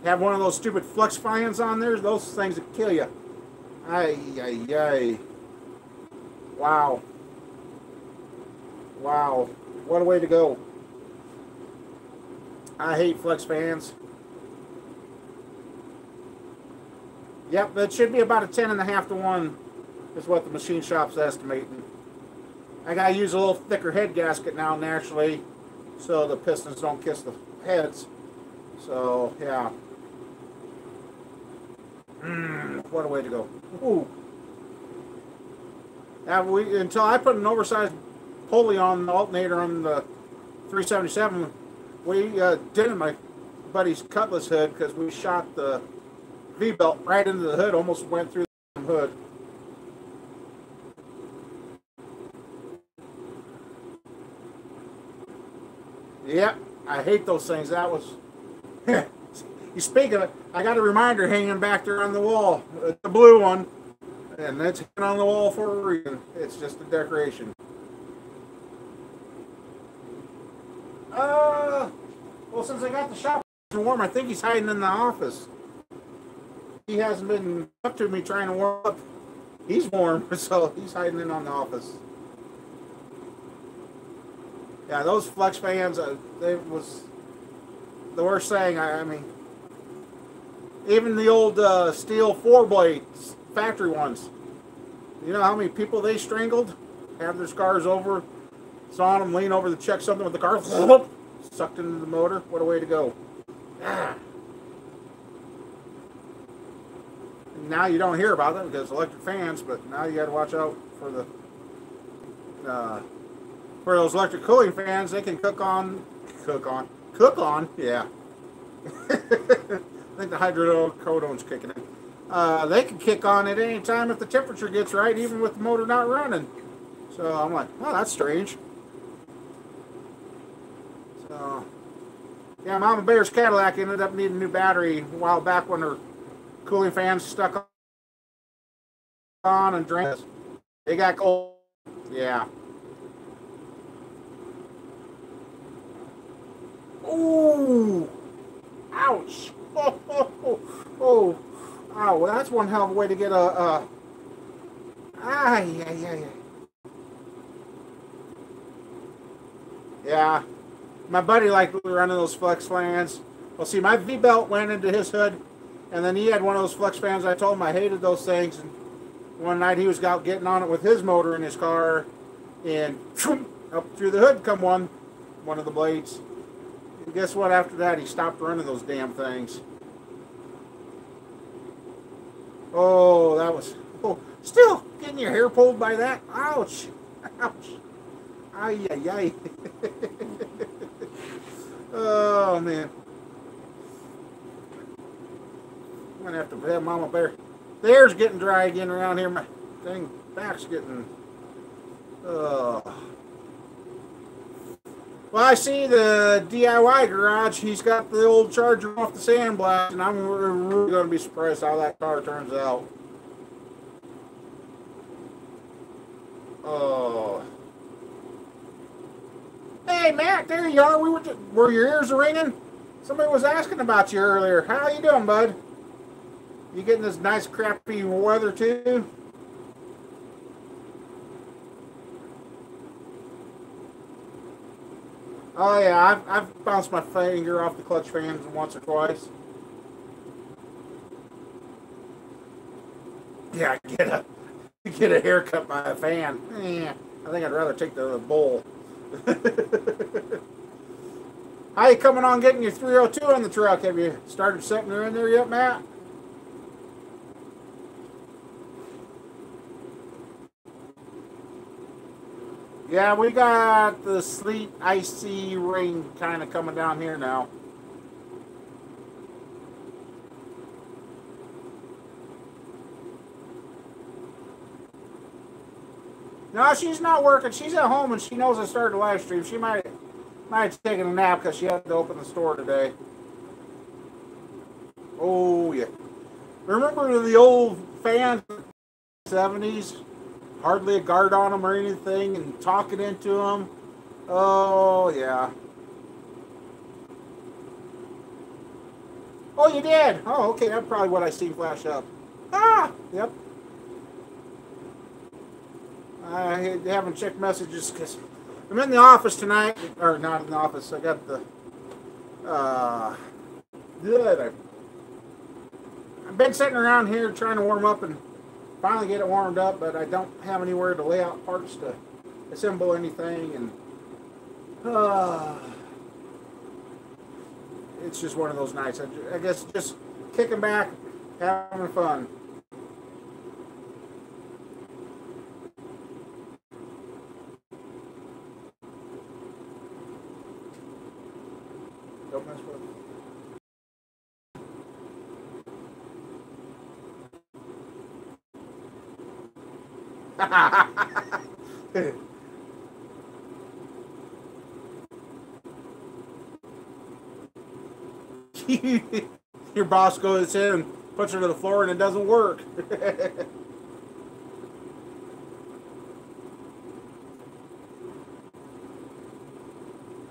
Have one of those stupid flux fans on there? Those things that kill you. Ay, ay, ay. Wow. Wow. What a way to go. I hate flex fans. Yep, that should be about a 10.5 to 1 is what the machine shop's estimating. I gotta use a little thicker head gasket now naturally so the pistons don't kiss the heads. So, yeah. What a way to go. Ooh. Until I put an oversized pulley on the alternator on the 377, we dented my buddy's Cutlass hood because we shot the V-belt right into the hood, almost went through the hood. Yep, I hate those things. That was... You speak of it, I got a reminder hanging back there on the wall. The blue one. And it's hanging on the wall for a reason. It's just a decoration. Well, since I got the shop warm, I think he's hiding in the office. He hasn't been up to me trying to warm up. He's warm, so he's hiding in on the office. Yeah, those flex fans, they was the worst thing. I mean, even the old steel 4-blades, factory ones. You know how many people they strangled? Have their scars over. Saw them lean over to check something with the car. Sucked into the motor. What a way to go. Now you don't hear about them because electric fans, but now you got to watch out for the for those electric cooling fans. They can cook on, yeah. I think the hydrocodone's kicking in. They can kick on at any time if the temperature gets right, even with the motor not running. So I'm like, well, that's strange. So, yeah, Mama Bear's Cadillac ended up needing a new battery a while back when her cooling fans stuck on and drained. They got cold. Yeah. Ooh! Ouch! Oh, oh, oh, oh. Oh, well, that's one hell of a way to get a ay, ay, ay, ay. Yeah. My buddy liked running those flex fans. Well, see, my V-belt went into his hood, and then he had one of those flex fans. I told him I hated those things, and one night he was out getting on it with his motor in his car, and up through the hood come one of the blades. And guess what? After that, he stopped running those damn things. Oh, that was... Oh, still getting your hair pulled by that? Ouch. Ouch. Ay, ay, ay. Oh, man. I'm going to have to have Mama Bear. The hair's getting dry again around here. My dang back's getting... Well, I see the DIY garage. He's got the old Charger off the sandblast, and I'm really going to be surprised how that car turns out. Oh. Hey, Matt, there you are. Were your ears ringing? Somebody was asking about you earlier. How you doing, bud? You getting this nice crappy weather, too? Oh, yeah, I've bounced my finger off the clutch fans once or twice. Yeah, get a haircut by a fan. I think I'd rather take the bowl. How you coming on getting your 302 in the truck? Have you started setting her in there yet, Matt? Yeah, we got the sleet, icy rain kind of coming down here now. No, she's not working. She's at home, and she knows I started a live stream. She might have taken a nap because she had to open the store today. Oh, yeah. Remember the old fans in the 70s? Hardly a guard on them or anything, and talking into them. Oh, yeah. Oh, you did? Oh, okay. That's probably what I seen flash up. Ah! Yep. I haven't checked messages because I'm in the office tonight. Or not in the office. I got the... Good. I've been sitting around here trying to warm up and finally get it warmed up, but I don't have anywhere to lay out parts to assemble anything, and it's just one of those nights. I guess just kicking back, having fun. Don't mess with it. Your boss goes in and puts her to the floor and it doesn't work.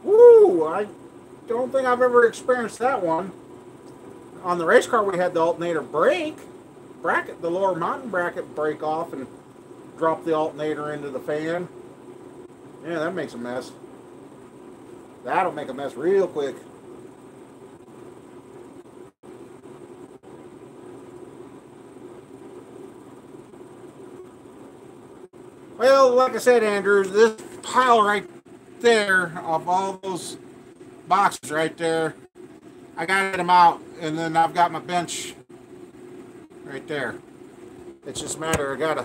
Woo! I don't think I've ever experienced that one. On the race car, we had the alternator bracket, the lower mountain bracket break off and drop the alternator into the fan. Yeah, that makes a mess. That'll make a mess real quick. Well, like I said, Andrew, this pile right there of all those boxes right there, I got them out, and then I've got my bench right there. It's just a matter, I gotta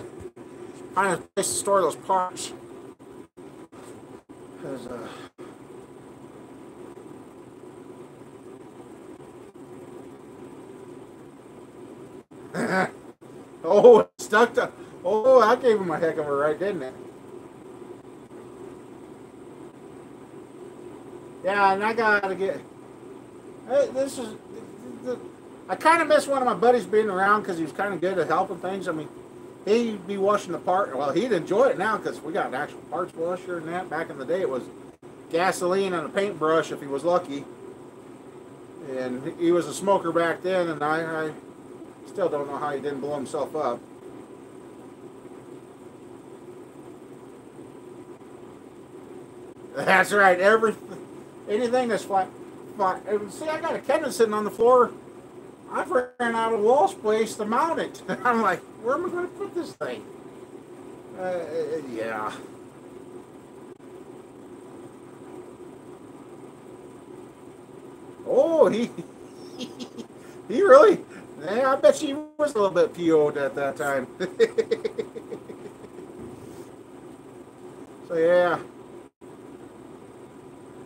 find a place to store those parts. Because, oh, it stuck to... Oh, I gave him a heck of a ride, didn't it? Yeah, and I gotta get... This is... I kind of miss one of my buddies being around because he was kind of good at helping things. I mean, he'd be washing the part. Well, he'd enjoy it now because we got an actual parts washer and that. Back in the day, it was gasoline and a paintbrush if he was lucky. And he was a smoker back then, and I still don't know how he didn't blow himself up. That's right. Anything that's flat. See, I got a Kevin sitting on the floor. I've ran out of wall space to mount it. I'm like, where am I going to put this thing? Yeah. Oh, he really. Yeah, I bet she was a little bit PO'd at that time. So yeah.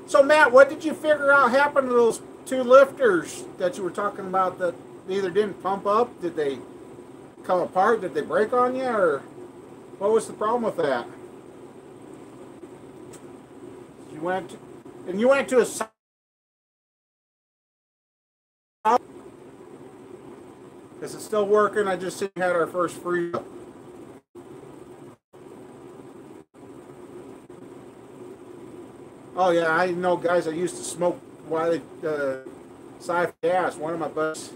So Matt, what did you figure out happened to those two lifters that you were talking about that either didn't pump up? Did they come apart? Did they break on you, or what was the problem with that? You went to, and you went to a south. Is it still working? I just seen we had our first free up. Oh yeah, I know guys that used to smoke while they siph gas. One of my buddies